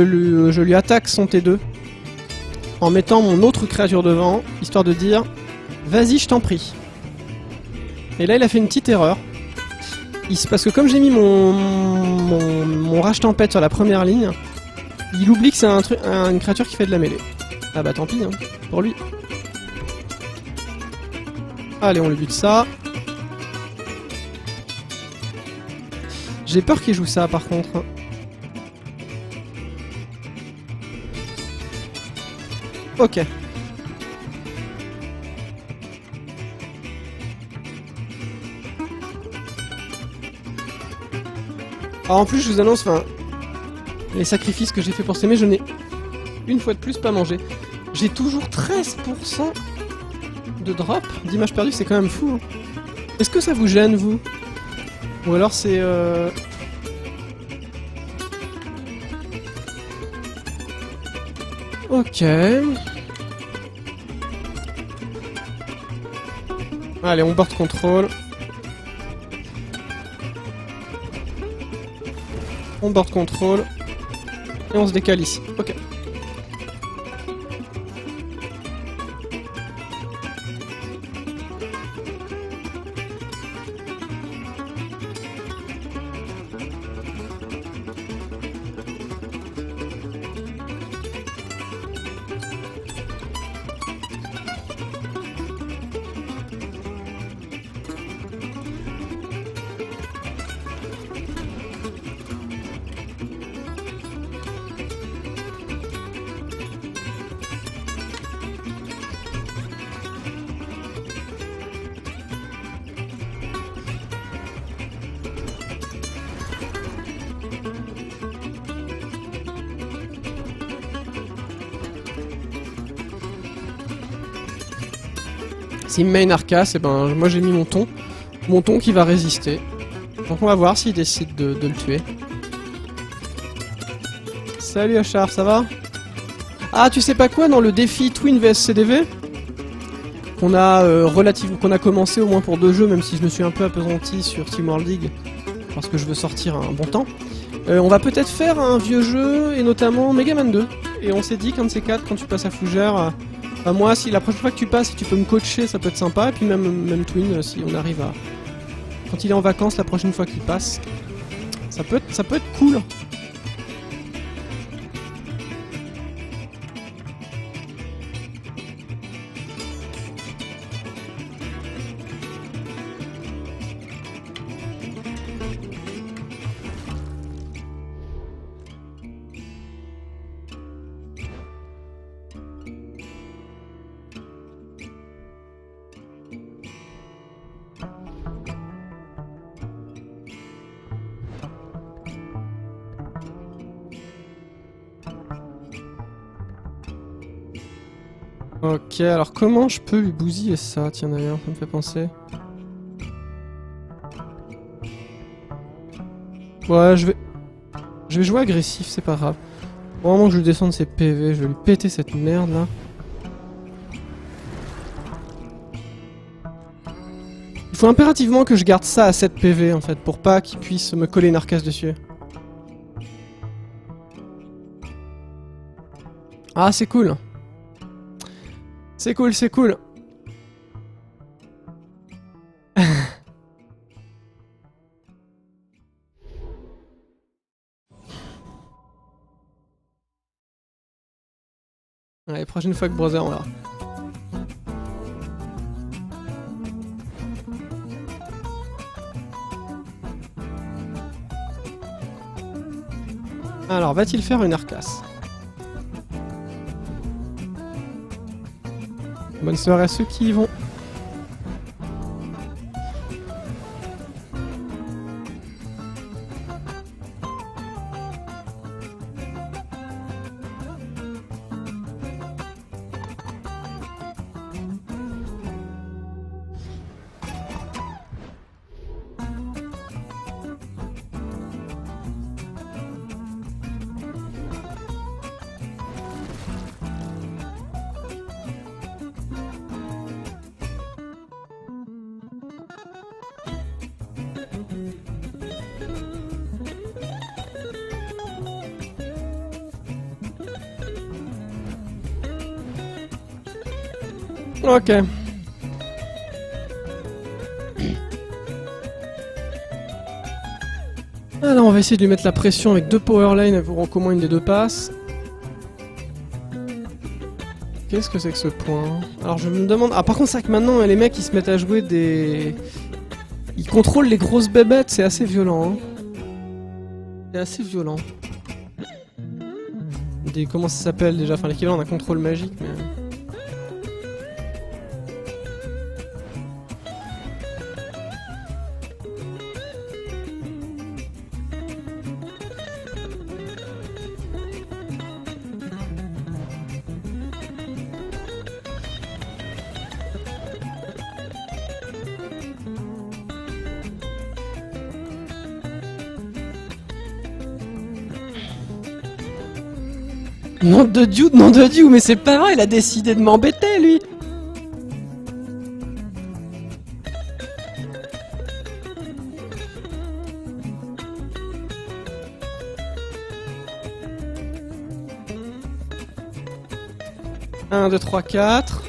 lui attaque son T2. En mettant mon autre créature devant, histoire de dire... Vas-y, je t'en prie. Et là, il a fait une petite erreur. Parce que comme j'ai mis mon rage tempête sur la première ligne, il oublie que c'est une créature qui fait de la mêlée. Ah bah tant pis, hein, pour lui. Allez, on lui bute ça. J'ai peur qu'il joue ça par contre. Ok. Alors en plus je vous annonce, les sacrifices que j'ai fait pour s'aimer, je n'ai une fois de plus pas mangé. J'ai toujours 13% de drop d'images perdues, c'est quand même fou. Hein. Est-ce que ça vous gêne vous? Ou alors c'est... Ok. Allez, on board control. On board control. Et on se décale ici. Ok. S'il main Arcas, et ben moi j'ai mis mon ton qui va résister. Donc on va voir s'il décide de le tuer. Salut Achar, ça va? Ah, tu sais pas quoi, dans le défi Twin vs CDV qu'on a commencé au moins pour 2 jeux, même si je me suis un peu appesanti sur SteamWorld Dig parce que je veux sortir un bon temps. On va peut-être faire un vieux jeu et notamment Mega Man 2. Et on s'est dit qu'un de ces 4, quand tu passes à Fougère, moi, si la prochaine fois que tu passes, si tu peux me coacher, ça peut être sympa. Et puis même Twin, si on arrive à... Quand il est en vacances, la prochaine fois qu'il passe, ça peut être cool. Ok, alors comment je peux lui bousiller ça? Tiens d'ailleurs, ça me fait penser. Ouais, je vais... Je vais jouer agressif, c'est pas grave. Au moment que je lui descende ses PV, je vais lui péter cette merde là. Il faut impérativement que je garde ça à 7 PV en fait, pour pas qu'il puisse me coller une arcasse dessus. Ah, c'est cool. C'est cool, c'est cool. Allez, prochaine fois que Brother, on verra. Alors, va-t-il faire une arcasse? Bonne soirée à ceux qui y vont. Ok. Alors on va essayer de lui mettre la pression avec 2 power lines pour qu'au moins une des deux passe. Qu'est-ce que c'est que ce point? Alors je me demande... Ah par contre c'est vrai que maintenant les mecs ils se mettent à jouer des... Ils contrôlent les grosses bébêtes, c'est assez violent. Hein. C'est assez violent. Des... Comment ça s'appelle déjà? Enfin l'équivalent d'un contrôle magique mais... Nom de Dieu, mais c'est pas vrai, il a décidé de m'embêter, lui. Un, deux, trois, quatre.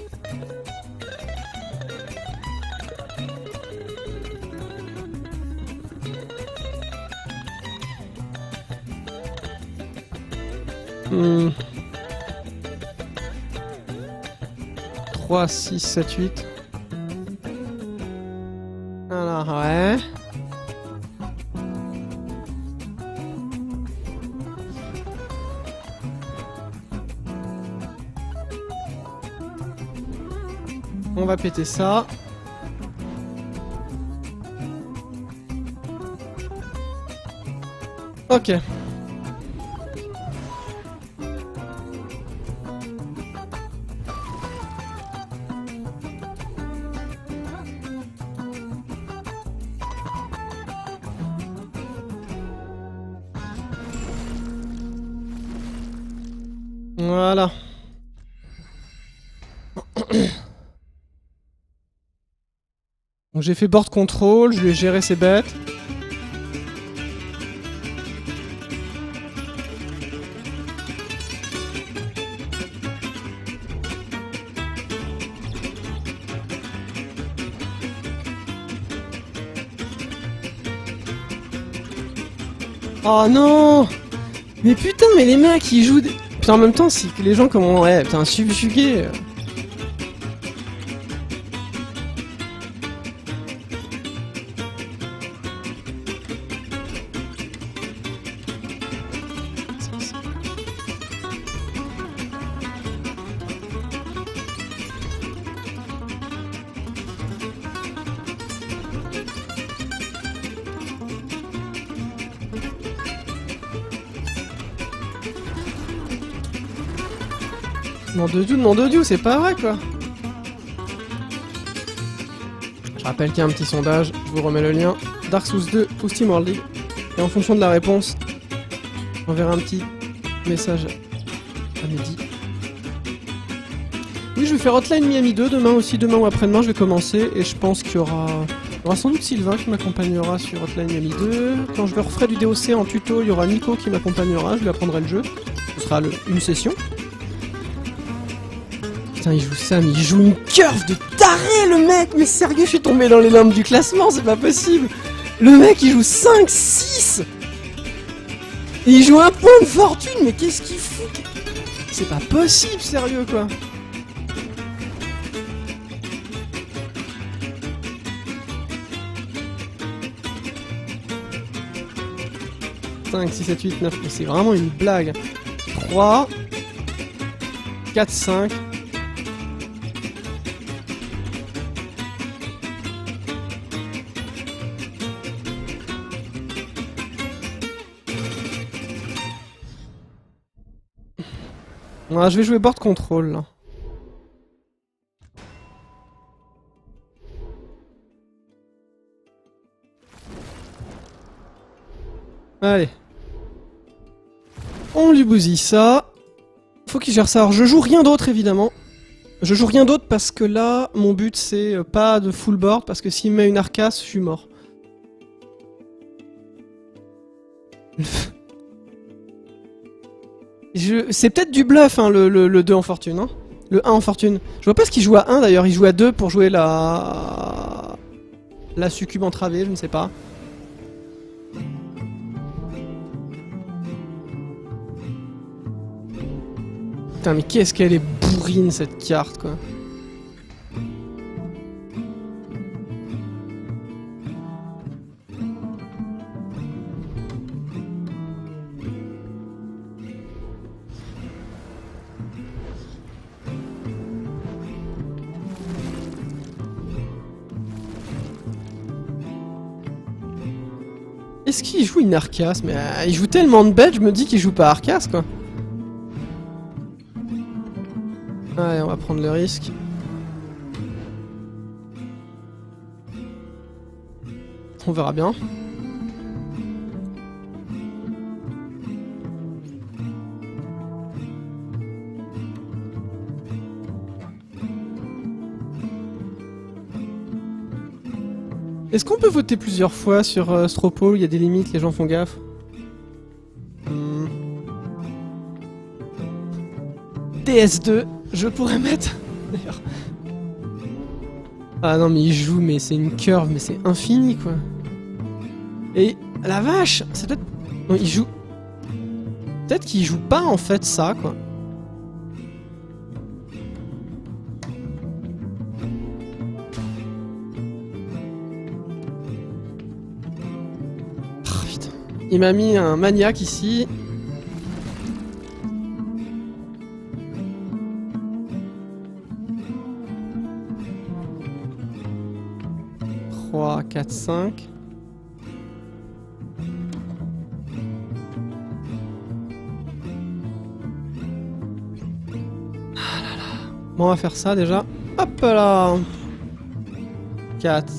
Hmm. 3, 6, 7, 8. Alors, ouais. On va péter ça. Ok. Voilà. Donc j'ai fait board control, je lui ai géré ses bêtes. Oh non! Mais putain, mais les mecs ils jouent des... Putain, en même temps, si les gens comment... Ouais, putain, subjugué. Nom de Dieu, c'est pas vrai quoi. Je rappelle qu'il y a un petit sondage, je vous remets le lien. Dark Souls 2 ou Steam World League. Et en fonction de la réponse, J'enverrai un petit message à Mehdi. Oui, je vais faire Hotline Miami 2 demain aussi, demain ou après-demain je vais commencer et je pense qu'il y aura sans doute Sylvain qui m'accompagnera sur Hotline Miami 2. Quand je referai du DOC en tuto, il y aura Nico qui m'accompagnera, je lui apprendrai le jeu. Ce sera une session. Putain, il joue ça, mais il joue une curve de taré le mec. Mais sérieux, je suis tombé dans les limbes du classement, c'est pas possible. Le mec il joue 5, 6. Et il joue un point de fortune, mais qu'est-ce qu'il fout? C'est pas possible, sérieux quoi. 5, 6, 7, 8, 9, mais c'est vraiment une blague. 3, 4, 5. Ah, je vais jouer board control là. Allez. On lui bousille ça. Faut qu'il gère ça. Alors je joue rien d'autre évidemment. Je joue rien d'autre parce que là, mon but c'est pas de full board parce que s'il met une arcasse, je suis mort. C'est peut-être du bluff hein, le 2 en fortune. Hein. Le 1 en fortune. Je vois pas ce qu'il joue à 1 d'ailleurs, il joue à 2 pour jouer la succube entravée, je ne sais pas. Putain mais qu'est-ce qu'elle est bourrine cette carte quoi. Est-ce qu'il joue une Arcas? Mais il joue tellement de bêtes, je me dis qu'il joue pas Arcas quoi. Allez, on va prendre le risque. On verra bien. Est-ce qu'on peut voter plusieurs fois sur Stropole? Il y a des limites, les gens font gaffe. TS2, je pourrais mettre... D'ailleurs. Ah non mais il joue, mais c'est une curve, mais c'est infini quoi. Et la vache, c'est peut-être... Non, il joue... Peut-être qu'il joue pas en fait ça quoi. Il m'a mis un maniaque ici. Trois, 4, 5. Ah là là. Bon, on va faire ça déjà. Hop là. 4.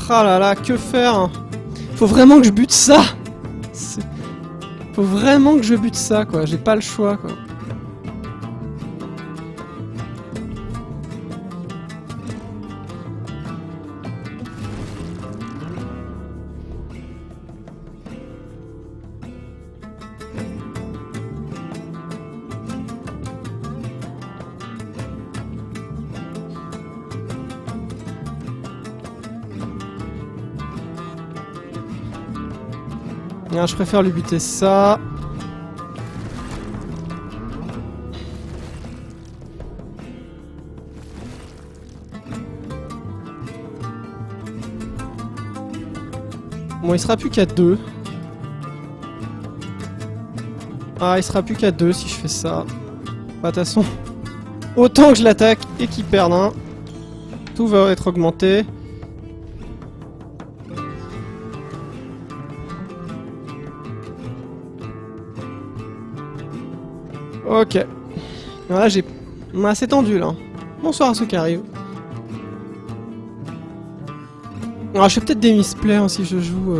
Ah là là, que faire? Faut vraiment que je bute ça. Faut vraiment que je bute ça, quoi. J'ai pas le choix, quoi. Ah, je préfère lui buter ça. Bon, il sera plus qu'à 2. Ah, il sera plus qu'à 2 si je fais ça. Bah, de toute façon, autant que je l'attaque et qu'il perde un. Tout va être augmenté. Ok. Là, j'ai... C'est tendu, là. Bonsoir à ceux qui arrivent. Alors, je fais peut-être des misplays hein, si je joue.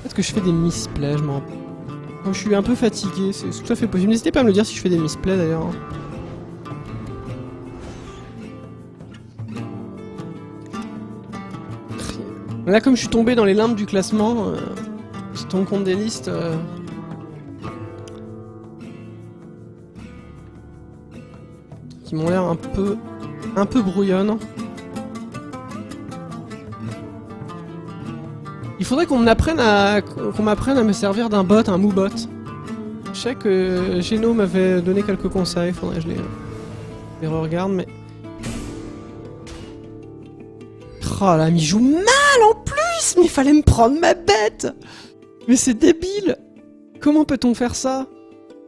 Peut-être que je fais des misplays, je m'en rappelle. Quand je suis un peu fatigué, c'est tout à fait possible. N'hésitez pas à me le dire si je fais des misplays d'ailleurs. Là, comme je suis tombé dans les limbes du classement, je tombe compte des listes. Qui m'ont l'air un peu brouillonnes. Il faudrait qu'on m'apprenne à me servir d'un bot, un moobot. Je sais que Geno m'avait donné quelques conseils, faudrait que je les re-regarde, mais... Oh là, mais il joue mal en plus. Mais il fallait me prendre ma bête. Mais c'est débile. Comment peut-on faire ça?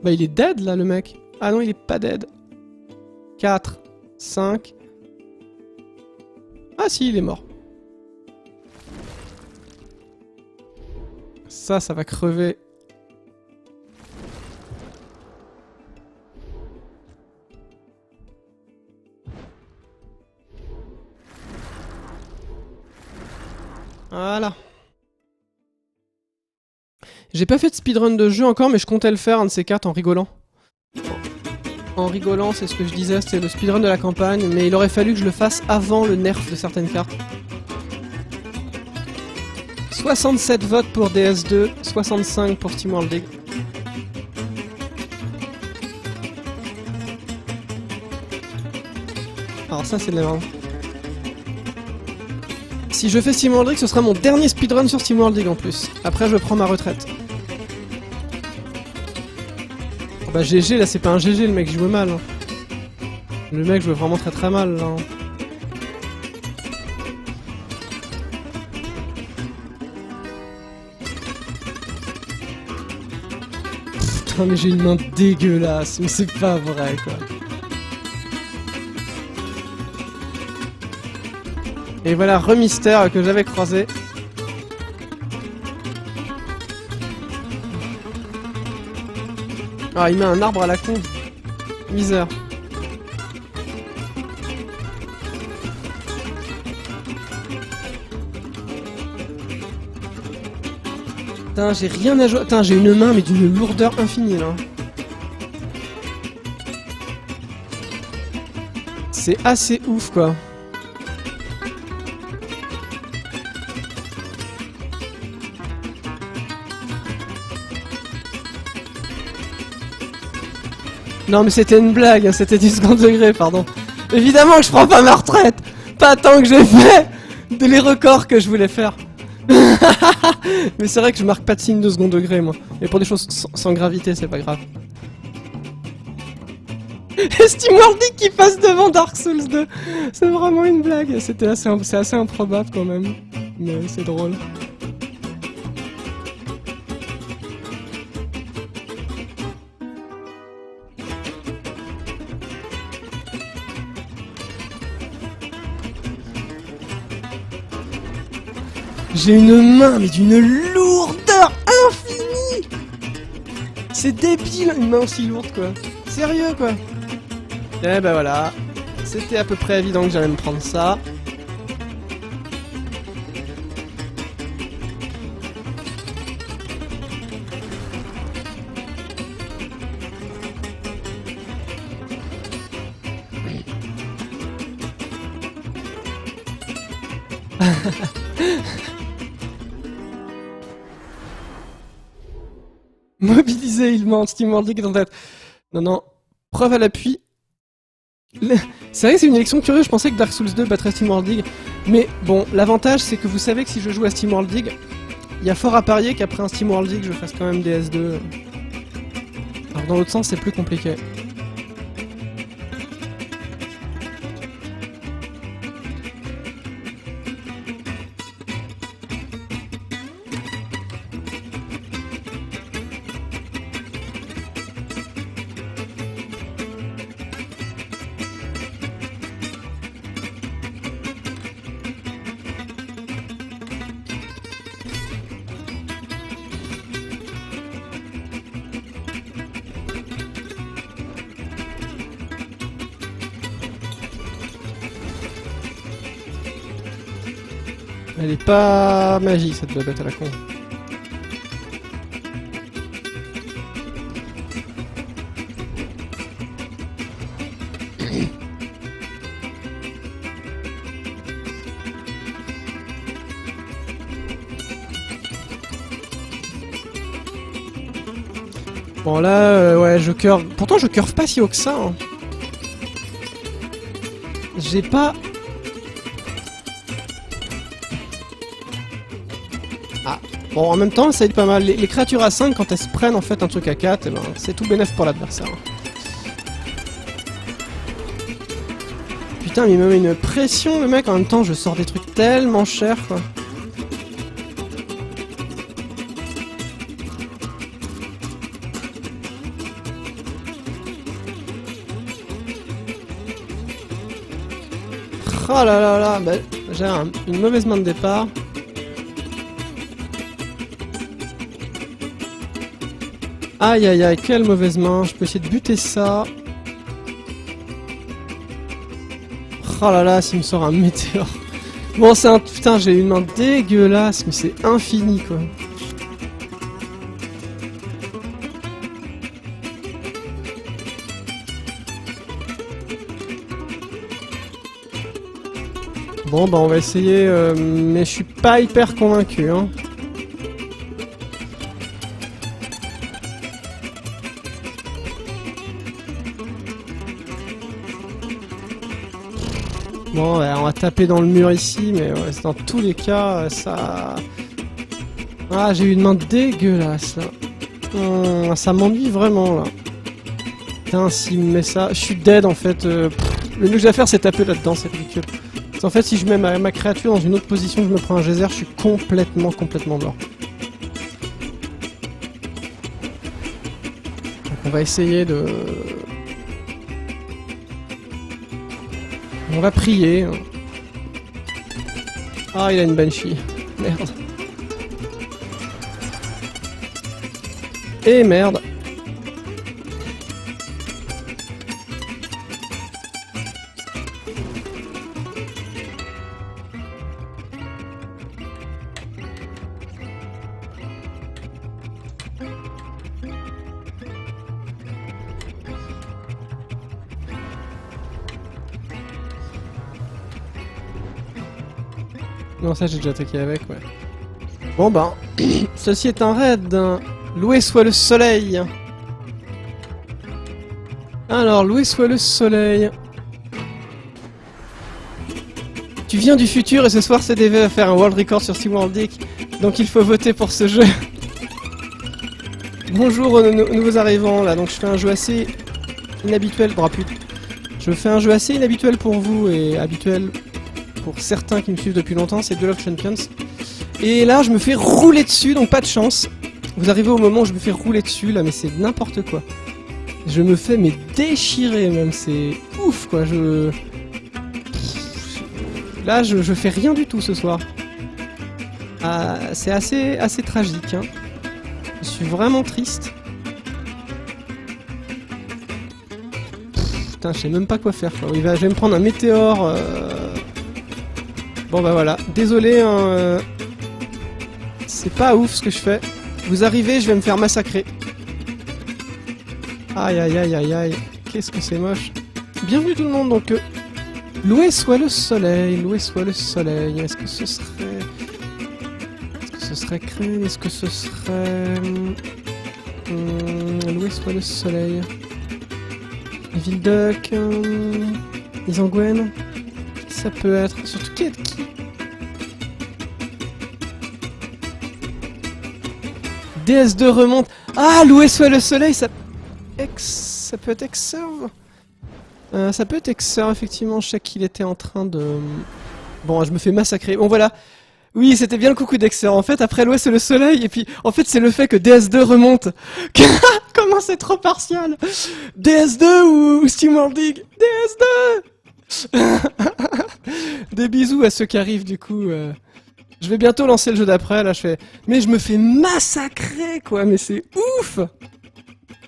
Bah il est dead là le mec. Ah non il est pas dead. 4, 5... Ah si il est mort. Ça va crever. Voilà. J'ai pas fait de speedrun de jeu encore, mais je comptais le faire, un de ces quatre, en rigolant. En rigolant, c'est ce que je disais, c'était le speedrun de la campagne, mais il aurait fallu que je le fasse avant le nerf de certaines cartes. 67 votes pour DS2, 65 pour SteamWorld Dig. Alors ça c'est de la merde. Si je fais SteamWorld Dig, ce sera mon dernier speedrun sur SteamWorld Dig en plus. Après je prends ma retraite. Oh bah GG là c'est pas un GG, le mec joue mal. Hein. Le mec joue vraiment très mal là. Hein. Putain mais j'ai une main dégueulasse, mais c'est pas vrai quoi. Et voilà, Remystère que j'avais croisé. Ah, il met un arbre à la con. Misère. Putain, j'ai rien à jouer. Putain, j'ai une main, mais d'une lourdeur infinie, là. C'est assez ouf, quoi. Non mais c'était une blague, hein, c'était du second degré, pardon. Évidemment que je prends pas ma retraite. Pas tant que j'ai fait de les records que je voulais faire. Mais c'est vrai que je marque pas de signe de second degré moi. Et pour des choses sans gravité c'est pas grave. Et SteamWorld Dig qui passe devant Dark Souls 2. C'est vraiment une blague. C'est assez improbable quand même. Mais c'est drôle. J'ai une main, mais d'une lourdeur infinie. C'est débile, une main aussi lourde, quoi. Sérieux, quoi. Eh ben voilà. C'était à peu près évident que j'allais me prendre ça. Mobilisé, il ment, SteamWorld Dig dans tête. Non, non, preuve à l'appui. C'est vrai que c'est une élection curieuse, je pensais que Dark Souls 2 battrait SteamWorld Dig. Mais bon, l'avantage c'est que vous savez que si je joue à SteamWorld Dig, il y a fort à parier qu'après un SteamWorld Dig, je fasse quand même DS2. Alors dans l'autre sens, c'est plus compliqué. Elle est pas magique cette babette à la con. Bon là, ouais, je curve. Pourtant je curve pas si haut que ça. Hein. J'ai pas... Ah, bon en même temps ça aide pas mal. Les créatures à 5 quand elles se prennent en fait un truc à 4, eh ben, c'est tout bénef pour l'adversaire. Putain mais il me met une pression le mec, en même temps je sors des trucs tellement chers quoi. Oh là là là, bah, j'ai une mauvaise main de départ. Aïe aïe aïe, quelle mauvaise main, je peux essayer de buter ça. Oh là là, s'il me sort un météore. Bon, c'est un... Putain, j'ai une main dégueulasse, mais c'est infini quoi. Bon bah on va essayer, mais je suis pas hyper convaincu hein. Bon ouais, on va taper dans le mur ici, mais ouais, dans tous les cas, ça... Ah j'ai eu une main dégueulasse là. Ça m'ennuie vraiment là. Putain s'il me met ça... Je suis dead en fait. Le mieux que j'ai à faire c'est taper là-dedans, c'est ridicule. En fait, si je mets ma créature dans une autre position, je me prends un geyser, je suis complètement mort. Donc on va essayer de... On va prier. Ah, il a une Banshee. Merde. Et merde. Non, ça j'ai déjà attaqué avec, ouais. Bon ben, ceci est un raid. Loué soit le soleil. Alors, loué soit le soleil. Tu viens du futur et ce soir CDV va faire un world record sur SteamWorld Dig. Donc il faut voter pour ce jeu. Bonjour aux nouveaux arrivants, là. Donc je fais un jeu assez inhabituel. Oh, putain. Je fais un jeu assez inhabituel pour vous et habituel pour certains qui me suivent depuis longtemps, c'est Duel of Champions. Et là, je me fais rouler dessus, donc pas de chance. Vous arrivez au moment où je me fais rouler dessus, là, mais c'est n'importe quoi. Je me fais mais déchirer même, c'est ouf quoi, Là, je fais rien du tout ce soir. Ah, c'est assez tragique, hein. Je suis vraiment triste. Putain, je sais même pas quoi faire, quoi. Je vais me prendre un météore... Bon bah voilà, désolé, hein, c'est pas ouf ce que je fais. Vous arrivez, je vais me faire massacrer. Aïe aïe aïe aïe aïe, qu'est-ce que c'est moche. Bienvenue tout le monde, donc loué soit le soleil, loué soit le soleil. Est-ce que ce serait... Crane, est-ce que ce serait... loué soit le soleil. Evil Duck, Isangwen. Ça peut être... Surtout qui? DS2 remonte. Ah, loué soit le soleil, ça... Ça peut être Exerve. Ça peut être Exerve, effectivement. Je sais qu'il était en train de... Bon, je me fais massacrer. Bon, voilà. Oui, c'était bien le coucou d'Exerve. En fait, après loué soit le soleil, et puis... En fait, c'est le fait que DS2 remonte. Comment c'est trop partial. DS2 ou SteamWorld Dig. DS2. Des bisous à ceux qui arrivent, du coup... Je vais bientôt lancer le jeu d'après, là je fais... Mais je me fais massacrer, quoi, mais c'est ouf.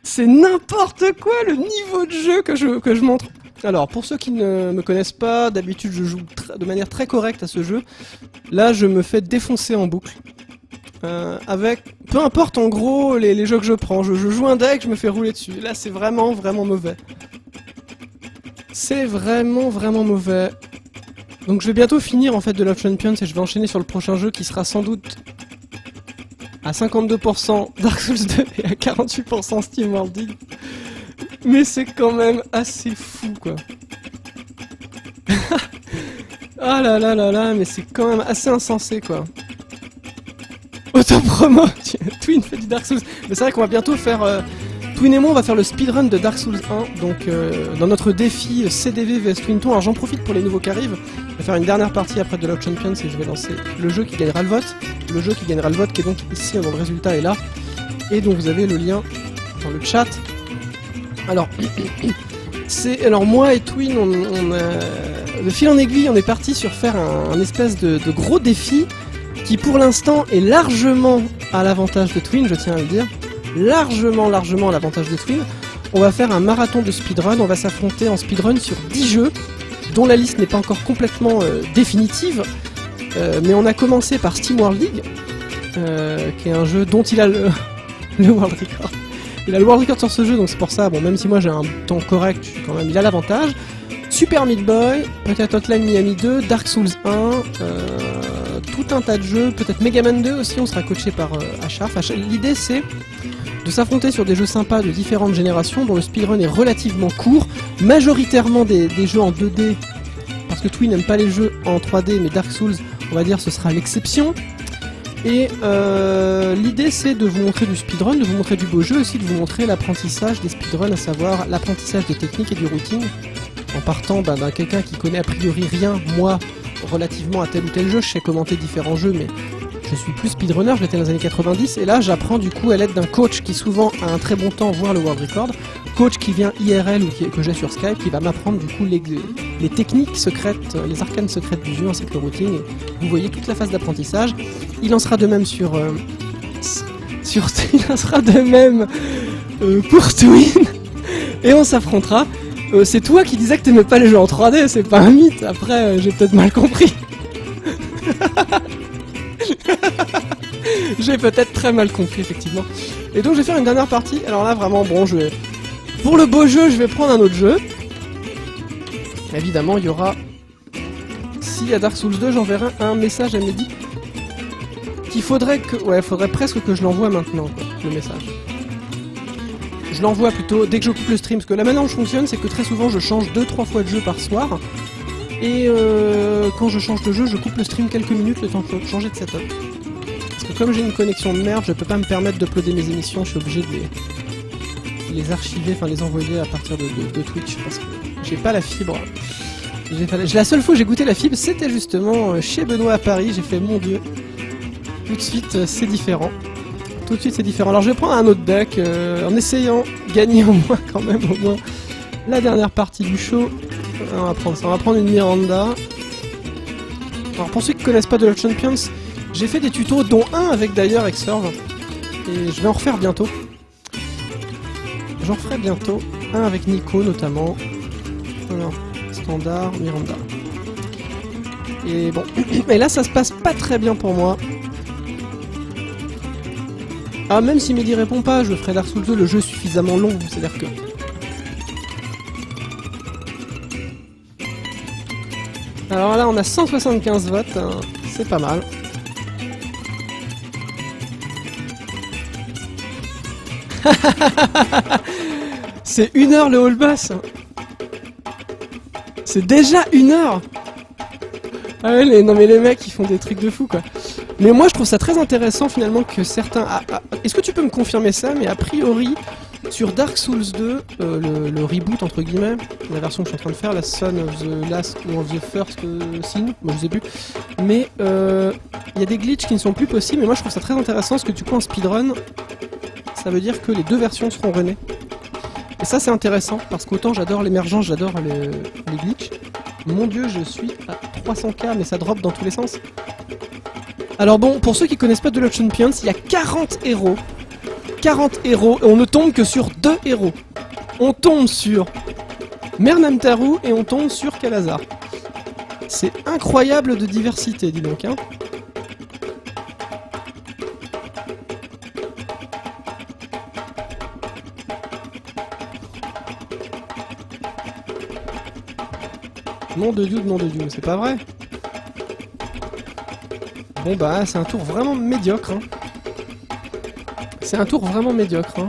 C'est n'importe quoi, le niveau de jeu que je montre. Alors, pour ceux qui ne me connaissent pas, d'habitude je joue de manière très correcte à ce jeu. Là, je me fais défoncer en boucle. Avec, peu importe en gros les jeux que je prends, je joue un deck, je me fais rouler dessus. Là, c'est vraiment mauvais. C'est vraiment mauvais. Donc je vais bientôt finir en fait de Love Champions et je vais enchaîner sur le prochain jeu qui sera sans doute à 52% Dark Souls 2 et à 48% Steam World Dig. Mais c'est quand même assez fou quoi. Ah là là là là, mais c'est quand même assez insensé quoi. Autopromo, Twin fait du Dark Souls. Mais c'est vrai qu'on va bientôt faire... Twin et moi on va faire le speedrun de Dark Souls 1, donc dans notre défi CDV vs Twinton. Alors j'en profite pour les nouveaux qui arrivent. Je vais faire une dernière partie après de Love Champions et je vais lancer le jeu qui gagnera le vote. Le jeu qui gagnera le vote qui est donc ici, donc le résultat est là. Et donc vous avez le lien dans le chat. Alors, alors moi et Twin, de fil en aiguille, on est parti sur faire un espèce de gros défi qui pour l'instant est largement à l'avantage de Twin, je tiens à le dire. Largement à l'avantage de Twin. On va faire un marathon de speedrun, on va s'affronter en speedrun sur 10 jeux, dont la liste n'est pas encore complètement définitive, mais on a commencé par Steam World League, qui est un jeu dont il a le World Record. Il a le World Record sur ce jeu, donc c'est pour ça, bon, même si moi j'ai un temps correct, quand même, il a l'avantage. Super Meat Boy, peut-être Hotline Miami 2, Dark Souls 1, tout un tas de jeux, peut-être Mega Man 2 aussi, on sera coaché par Acharf. L'idée c'est de s'affronter sur des jeux sympas de différentes générations dont le speedrun est relativement court, majoritairement des jeux en 2D, parce que Twin n'aime pas les jeux en 3D, mais Dark Souls, on va dire, ce sera l'exception. Et l'idée c'est de vous montrer du speedrun, de vous montrer du beau jeu, aussi de vous montrer l'apprentissage des speedruns, à savoir l'apprentissage des techniques et du routing, en partant d'un quelqu'un qui connaît a priori rien, moi, relativement à tel ou tel jeu. Je sais commenter différents jeux, mais je suis plus speedrunner, j'étais dans les années 90, et là j'apprends du coup à l'aide d'un coach qui souvent a un très bon temps, voire le world record, coach qui vient IRL ou que j'ai sur Skype, qui va m'apprendre du coup les techniques secrètes, les arcanes secrètes du jeu, ainsi que le routing, et vous voyez toute la phase d'apprentissage. Il en sera de même il en sera de même pour Twin, et on s'affrontera. C'est toi qui disais que t'aimais pas les jeux en 3D, c'est pas un mythe, après j'ai peut-être mal compris. J'ai peut-être très mal compris effectivement. Et donc je vais faire une dernière partie, alors là vraiment bon, pour le beau jeu je vais prendre un autre jeu. Évidemment il y aura, s'il y a Dark Souls 2 j'enverrai un message à Mehdi. Qu'il faudrait presque que je l'envoie maintenant, quoi, le message. Je l'envoie plutôt dès que je coupe le stream, parce que la manière dont je fonctionne, c'est que très souvent je change 2-3 fois de jeu par soir, et quand je change de jeu, je coupe le stream quelques minutes, le temps de changer de setup. Parce que comme j'ai une connexion de merde, je peux pas me permettre d'uploader mes émissions, je suis obligé de les archiver, enfin les envoyer à partir de Twitch, parce que j'ai pas la fibre. La seule fois où j'ai goûté la fibre, c'était justement chez Benoît à Paris, j'ai fait mon dieu. Tout de suite, c'est différent. Tout de suite, c'est différent. Alors, je vais prendre un autre deck en essayant de gagner au moins la dernière partie du show. On va prendre ça. On va prendre une Miranda. Alors, pour ceux qui ne connaissent pas de Love Champions, j'ai fait des tutos, dont un avec d'ailleurs Xserve. Et je vais en refaire bientôt. J'en ferai bientôt. Un avec Nico, notamment. Alors, standard, Miranda. Et bon. Et là, ça se passe pas très bien pour moi. Ah, même si Mehdi répond pas, je ferai Dark Souls 2, le jeu est suffisamment long, c'est-à-dire que... Alors là, on a 175 votes, hein, c'est pas mal. C'est 1 heure le hall boss. C'est déjà 1 heure. Ah ouais, non mais les mecs, ils font des trucs de fou, quoi. Mais moi, je trouve ça très intéressant, finalement, que certains... Est-ce que tu peux me confirmer ça? Mais a priori, sur Dark Souls 2, le reboot, entre guillemets, la version que je suis en train de faire, la Son of the Last ou of the First Sin, moi je sais plus, mais il y a des glitches qui ne sont plus possibles, et moi je trouve ça très intéressant, parce que du coup, en speedrun, ça veut dire que les deux versions seront runnées. Et ça, c'est intéressant, parce qu'autant j'adore l'émergence, j'adore les glitches. Mon dieu, je suis à 300k, mais ça drop dans tous les sens. Alors bon, pour ceux qui connaissent pas de Love Champions, il y a 40 héros. 40 héros, et on ne tombe que sur 2 héros. On tombe sur Mernamtaru et on tombe sur Kalazar. C'est incroyable de diversité, dis donc, hein. Nom de Dieu, c'est pas vrai? Bon bah, c'est un tour vraiment médiocre, hein. C'est un tour vraiment médiocre, hein.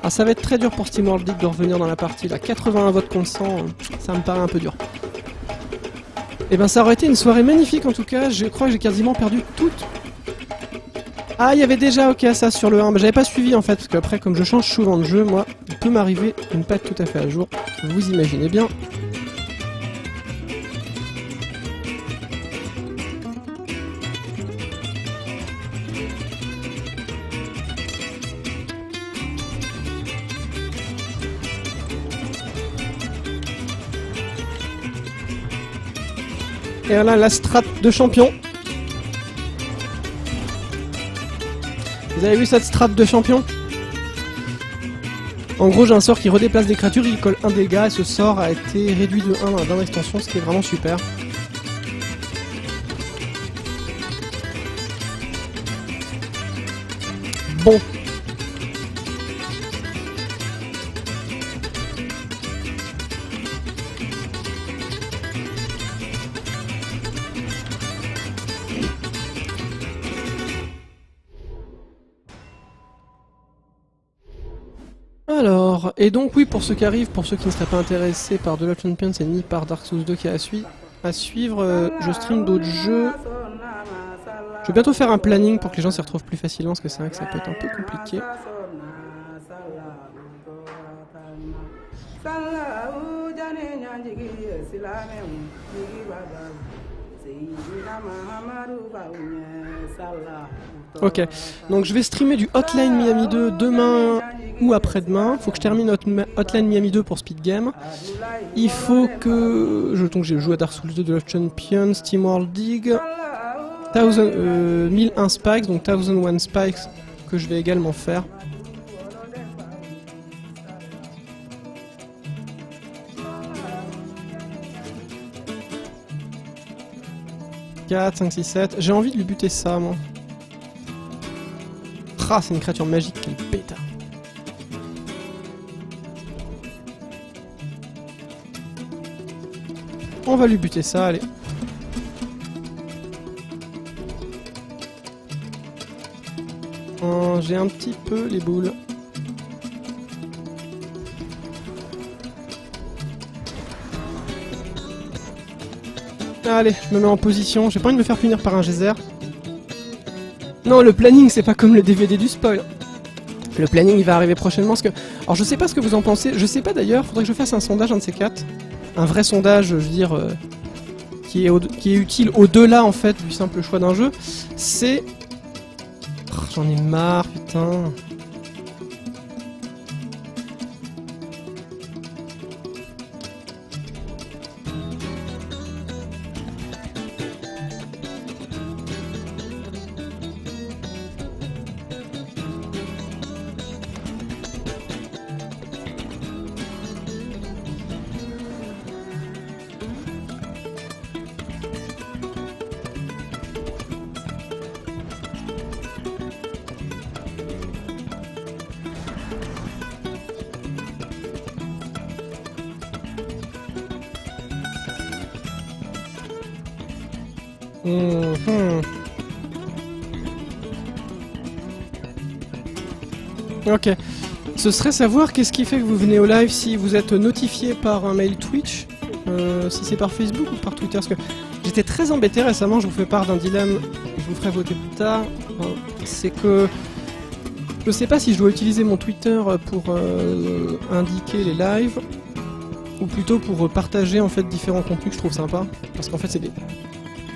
Ah, ça va être très dur pour SteamWorld League de revenir dans la partie, là. 81 votes contre 100, ça me paraît un peu dur. Et ben ça aurait été une soirée magnifique en tout cas, je crois que j'ai quasiment perdu toute... Ah, il y avait déjà OK ça sur le 1, mais j'avais pas suivi en fait, parce qu'après comme je change souvent de jeu, moi, il peut m'arriver de ne pas être tout à fait à jour, vous imaginez bien. Et voilà la strat de champion. Vous avez vu cette strat de champion? En gros, j'ai un sort qui redéplace des créatures, il colle un dégât et ce sort a été réduit de 1 dans la dernière extension, ce qui est vraiment super. Bon. Alors, et donc oui, pour ceux qui arrivent, pour ceux qui ne seraient pas intéressés par The Love Champions et ni par Dark Souls 2 qui est à suivre, je stream d'autres jeux. Je vais bientôt faire un planning pour que les gens s'y retrouvent plus facilement, parce que c'est vrai que ça peut être un peu compliqué. Ok, donc je vais streamer du Hotline Miami 2 demain ou après-demain. Faut que je termine Hotline Miami 2 pour Speed Game. Il faut que... Donc j'ai joué à Dark Souls 2 de Love Champions, SteamWorld League, 1001 Spikes, donc 1001 Spikes que je vais également faire. « 4, 5, 6, 7... » J'ai envie de lui buter ça, moi. Ah, c'est une créature magique, quel pétard. On va lui buter ça, allez. Oh, j'ai un petit peu les boules. Allez, je me mets en position. J'ai pas envie de me faire punir par un geyser. Non, le planning, c'est pas comme le DVD du spoil. Le planning, il va arriver prochainement. Parce que... Alors, je sais pas ce que vous en pensez. Je sais pas d'ailleurs. Faudrait que je fasse un sondage, un de ces quatre. Un vrai sondage, je veux dire, qui est utile au-delà, en fait, du simple choix d'un jeu. C'est... Oh, j'en ai marre, putain. Ok. Ce serait savoir qu'est-ce qui fait que vous venez au live, si vous êtes notifié par un mail Twitch, si c'est par Facebook ou par Twitter, parce que j'étais très embêté récemment, je vous fais part d'un dilemme, je vous ferai voter plus tard, c'est que je sais pas si je dois utiliser mon Twitter pour indiquer les lives, ou plutôt pour partager en fait différents contenus que je trouve sympas, parce qu'en fait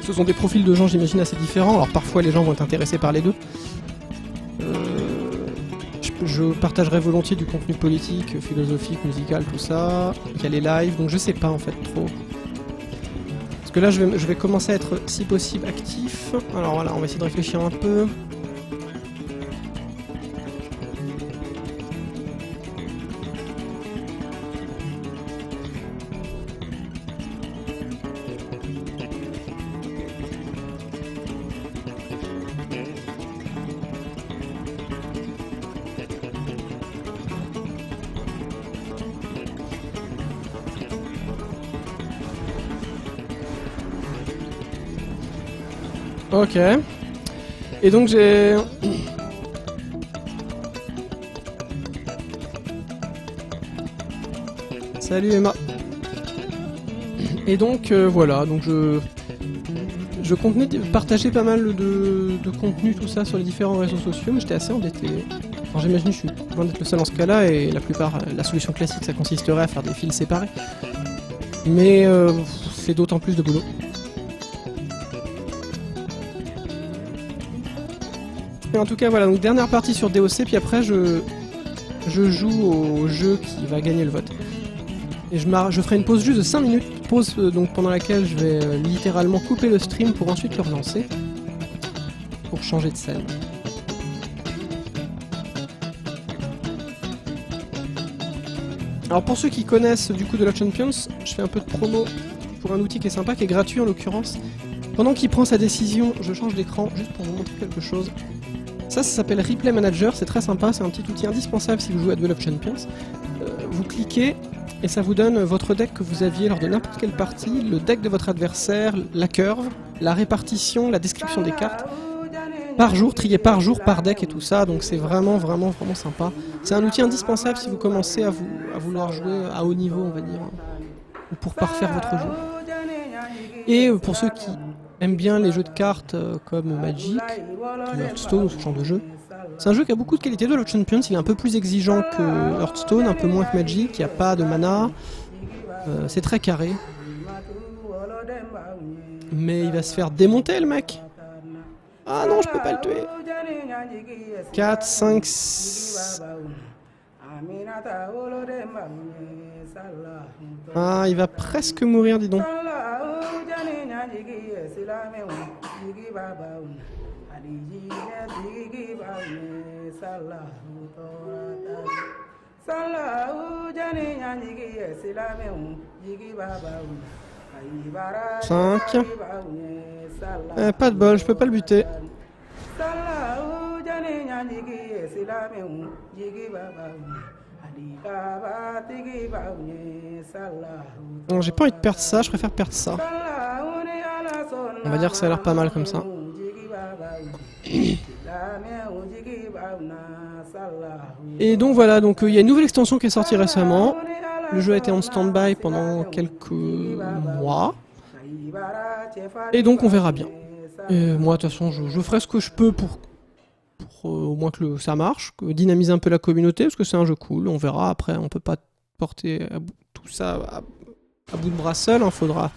ce sont des profils de gens j'imagine assez différents, alors parfois les gens vont être intéressés par les deux. Je partagerai volontiers du contenu politique, philosophique, musical, tout ça. Il y a les lives, donc je sais pas en fait trop. Parce que là je vais commencer à être si possible actif. Alors voilà, on va essayer de réfléchir un peu. Ok. Et donc j'ai... Salut Emma. Et donc voilà, donc je comptais partager pas mal de contenu, tout ça, sur les différents réseaux sociaux, mais j'étais assez embêté. Alors j'imagine que je suis loin d'être le seul en ce cas-là, et la plupart, la solution classique, ça consisterait à faire des fils séparés. Mais c'est d'autant plus de boulot. Mais en tout cas, voilà, donc dernière partie sur DOC, puis après je joue au jeu qui va gagner le vote. Et je ferai une pause juste de 5 minutes, pause donc pendant laquelle je vais littéralement couper le stream pour ensuite le relancer, pour changer de scène. Alors pour ceux qui connaissent du coup de la Champions, je fais un peu de promo pour un outil qui est sympa, qui est gratuit en l'occurrence. Pendant qu'il prend sa décision, je change d'écran juste pour vous montrer quelque chose. Ça s'appelle Replay Manager, c'est très sympa, c'est un petit outil indispensable si vous jouez à Duel of Champions. Vous cliquez et ça vous donne votre deck que vous aviez lors de n'importe quelle partie, le deck de votre adversaire, la curve, la répartition, la description des cartes, par jour, trié par jour, par deck et tout ça, donc c'est vraiment sympa. C'est un outil indispensable si vous commencez à vouloir jouer à haut niveau, on va dire, ou pour parfaire votre jeu. Et pour ceux qui aiment bien les jeux de cartes comme Magic, Hearthstone ou ce genre de jeu, c'est un jeu qui a beaucoup de qualités. Duel of Champions, il est un peu plus exigeant que Hearthstone, un peu moins que Magic, il n'y a pas de mana, c'est très carré. Mais il va se faire démonter le mec. Ah non, je peux pas le tuer. 4, 5... Ah, il va presque mourir, dis donc. Cinq. Pas de bol, je peux pas le buter. Non, j'ai pas envie de perdre ça, je préfère perdre ça. On va dire que ça a l'air pas mal comme ça. Et donc voilà, donc il y a une nouvelle extension qui est sortie récemment. Le jeu a été en stand-by pendant quelques mois. Et donc on verra bien. Et moi de toute façon je ferai ce que je peux pour au moins que ça marche, que dynamiser un peu la communauté, parce que c'est un jeu cool, on verra. Après on peut pas porter tout ça à bout de bras seul, il faudra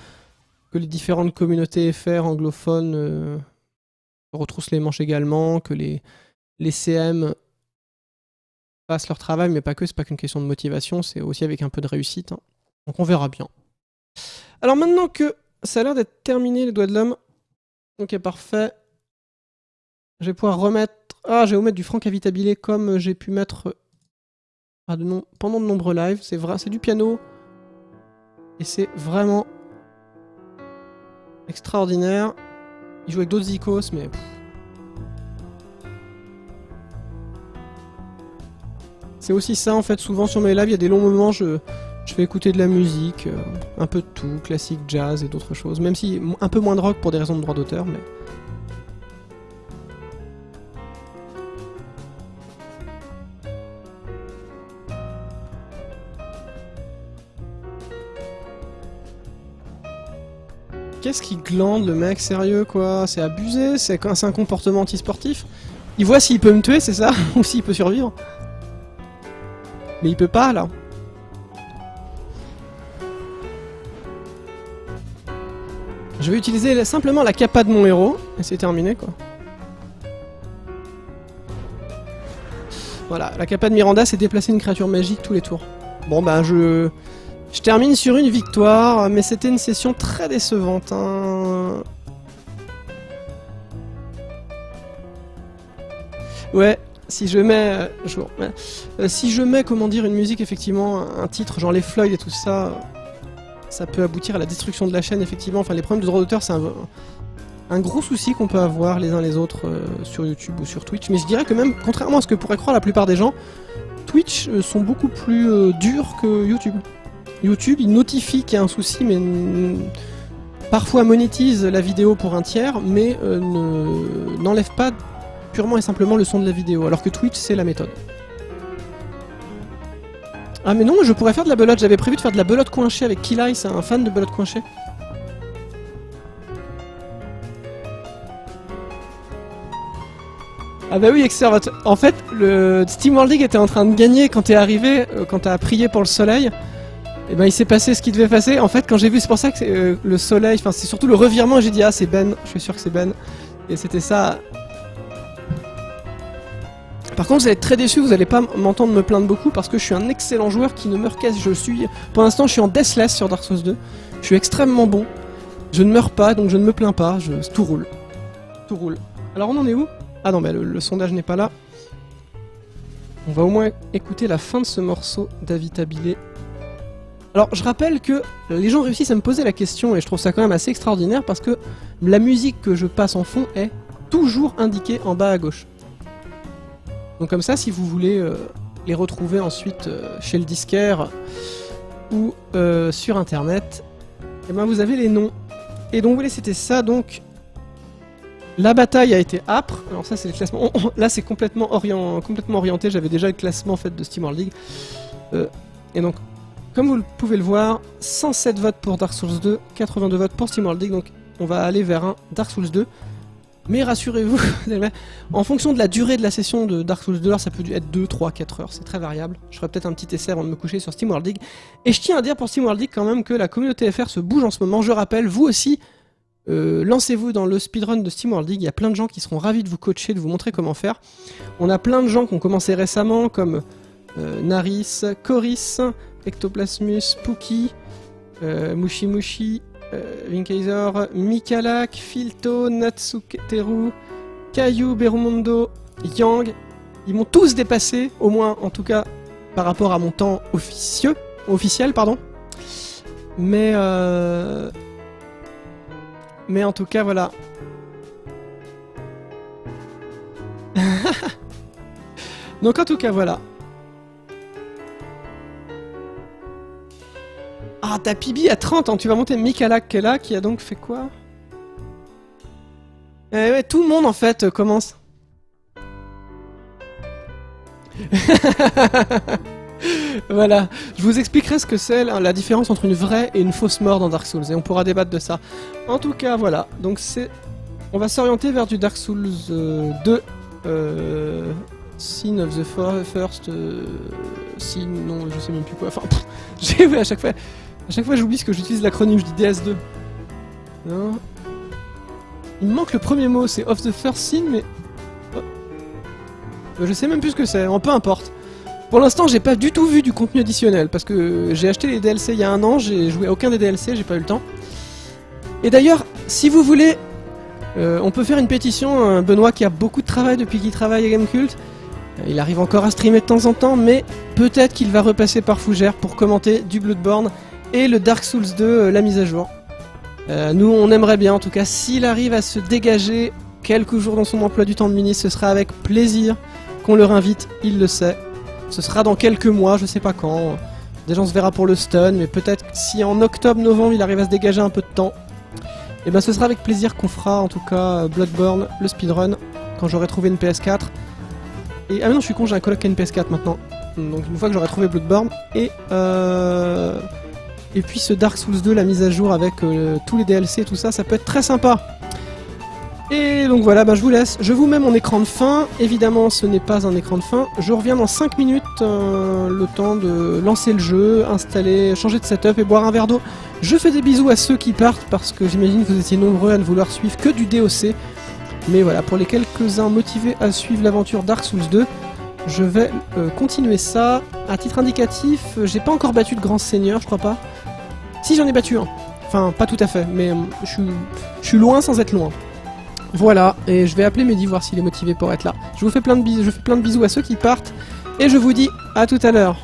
que les différentes communautés FR anglophones retroussent les manches également, que les CM fassent leur travail, mais pas que, c'est pas qu'une question de motivation, c'est aussi avec un peu de réussite. Hein. Donc on verra bien. Alors maintenant que ça a l'air d'être terminé les doigts de l'homme, ok parfait, je vais pouvoir remettre... Ah, je vais vous mettre du Franck Avitabilé comme j'ai pu mettre pendant de nombreux lives, c'est vrai, c'est du piano, et c'est vraiment extraordinaire. Il joue avec d'autres icos, mais... C'est aussi ça en fait, souvent sur mes lives, il y a des longs moments, je fais écouter de la musique, un peu de tout, classique, jazz et d'autres choses, même si un peu moins de rock pour des raisons de droit d'auteur, mais... Qu'est-ce qu'il glande le mec, sérieux quoi? C'est abusé, c'est un comportement anti-sportif. Il voit s'il peut me tuer, c'est ça? Ou s'il peut survivre. Mais il peut pas là. Je vais utiliser simplement la capa de mon héros, et c'est terminé quoi. Voilà, la capa de Miranda c'est déplacer une créature magique tous les tours. Bon bah je termine sur une victoire, mais c'était une session très décevante. Hein. Ouais, si je mets... si je mets, comment dire, une musique, effectivement, un titre, genre les Floyd et tout ça, ça peut aboutir à la destruction de la chaîne, effectivement. Enfin, les problèmes de droit d'auteur, c'est un gros souci qu'on peut avoir les uns les autres sur YouTube ou sur Twitch. Mais je dirais que même, contrairement à ce que pourraient croire la plupart des gens, Twitch sont beaucoup plus durs que YouTube. YouTube, il notifie qu'il y a un souci, mais parfois monétise la vidéo pour un tiers, mais n'enlève pas purement et simplement le son de la vidéo, alors que Twitch c'est la méthode. Ah mais non, je pourrais faire de la belote, j'avais prévu de faire de la belote coinchée avec Kilai, c'est un fan de belote coinchée. Ah bah oui, Exervat. En fait, le SteamWorld League était en train de gagner quand t'es arrivé, quand t'as prié pour le soleil. Et ben il s'est passé ce qui devait passer. En fait, quand j'ai vu, c'est pour ça que le soleil, enfin c'est surtout le revirement, j'ai dit ah c'est Ben, je suis sûr que c'est Ben. Et c'était ça. Par contre, vous allez être très déçus, vous allez pas m'entendre me plaindre beaucoup parce que je suis un excellent joueur qui ne meurt quasi. Pour l'instant, je suis en Deathless sur Dark Souls 2. Je suis extrêmement bon. Je ne meurs pas, donc je ne me plains pas. Tout roule. Tout roule. Alors on en est où? Ah non, bah le sondage n'est pas là. On va au moins écouter la fin de ce morceau d'Avitabilé. Alors, je rappelle que les gens réussissent à me poser la question, et je trouve ça quand même assez extraordinaire, parce que la musique que je passe en fond est toujours indiquée en bas à gauche. Donc comme ça, si vous voulez les retrouver ensuite chez le disquaire ou sur internet, et ben vous avez les noms. Et donc voilà, c'était ça, donc... La bataille a été âpre, alors ça c'est le classement, là c'est complètement orienté, j'avais déjà le classement en fait de SteamWorld League. Et donc, comme vous pouvez le voir, 107 votes pour Dark Souls 2, 82 votes pour SteamWorld League, donc on va aller vers un Dark Souls 2. Mais rassurez-vous, en fonction de la durée de la session de Dark Souls 2, alors ça peut être 2, 3, 4 heures, c'est très variable. Je ferai peut-être un petit essai avant de me coucher sur SteamWorld League. Et je tiens à dire pour SteamWorld League quand même que la communauté FR se bouge en ce moment, je rappelle, vous aussi, lancez-vous dans le speedrun de SteamWorld League, il y a plein de gens qui seront ravis de vous coacher, de vous montrer comment faire. On a plein de gens qui ont commencé récemment, comme Naris, Coris, Ectoplasmus, Pookie, Mushi Mushi, Vinkaiser, Mikalak, Filto, Natsuketeru, Caillou, Berumondo, Yang. Ils m'ont tous dépassé, au moins en tout cas par rapport à mon temps officiel, pardon. Mais en tout cas, voilà. Donc en tout cas, voilà. Ah, t'as Pibi à 30 ans, tu vas monter Mikalak qui est là, qui a donc fait quoi? Ouais, tout le monde en fait commence. Voilà, je vous expliquerai ce que c'est la différence entre une vraie et une fausse mort dans Dark Souls, et on pourra débattre de ça. En tout cas, voilà, donc on va s'orienter vers du Dark Souls 2, Sin of the First, Sin, non, je sais même plus quoi, enfin, j'ai vu à chaque fois j'oublie ce que j'utilise l'acronyme, je dis DS2. Non. Il me manque le premier mot, c'est of the First Sin, mais... je sais même plus ce que c'est, peu importe. Pour l'instant, j'ai pas du tout vu du contenu additionnel, parce que j'ai acheté les DLC il y a un an, j'ai joué à aucun des DLC, j'ai pas eu le temps. Et d'ailleurs, si vous voulez, on peut faire une pétition, Benoît qui a beaucoup de travail depuis qu'il travaille à Gamecult, il arrive encore à streamer de temps en temps, mais peut-être qu'il va repasser par Fougère pour commenter du Bloodborne et le Dark Souls 2, la mise à jour. Nous, on aimerait bien, en tout cas, s'il arrive à se dégager quelques jours dans son emploi du temps de ministre, ce sera avec plaisir qu'on le réinvite, il le sait. Ce sera dans quelques mois, je sais pas quand. Déjà on se verra pour le stun, mais peut-être si en octobre-novembre il arrive à se dégager un peu de temps, et ben ce sera avec plaisir qu'on fera en tout cas Bloodborne, le speedrun, quand j'aurai trouvé une PS4. Et ah mais non, je suis con, j'ai un coloc qui a une PS4 maintenant. Donc une fois que j'aurai trouvé Bloodborne, et puis ce Dark Souls 2, la mise à jour avec tous les DLC et tout ça, ça peut être très sympa. Et donc voilà, je vous laisse. Je vous mets mon écran de fin. Évidemment, ce n'est pas un écran de fin. Je reviens dans 5 minutes, le temps de lancer le jeu, installer, changer de setup et boire un verre d'eau. Je fais des bisous à ceux qui partent parce que j'imagine que vous étiez nombreux à ne vouloir suivre que du DOC. Mais voilà, pour les quelques-uns motivés à suivre l'aventure Dark Souls 2, je vais continuer ça. À titre indicatif, j'ai pas encore battu de grand seigneur, je crois pas. Si, j'en ai battu un. Enfin, pas tout à fait, mais je suis loin sans être loin. Voilà, et je vais appeler Mehdi, voir s'il est motivé pour être là. Je vous fais plein de bisous, je fais plein de bisous à ceux qui partent, et je vous dis à tout à l'heure.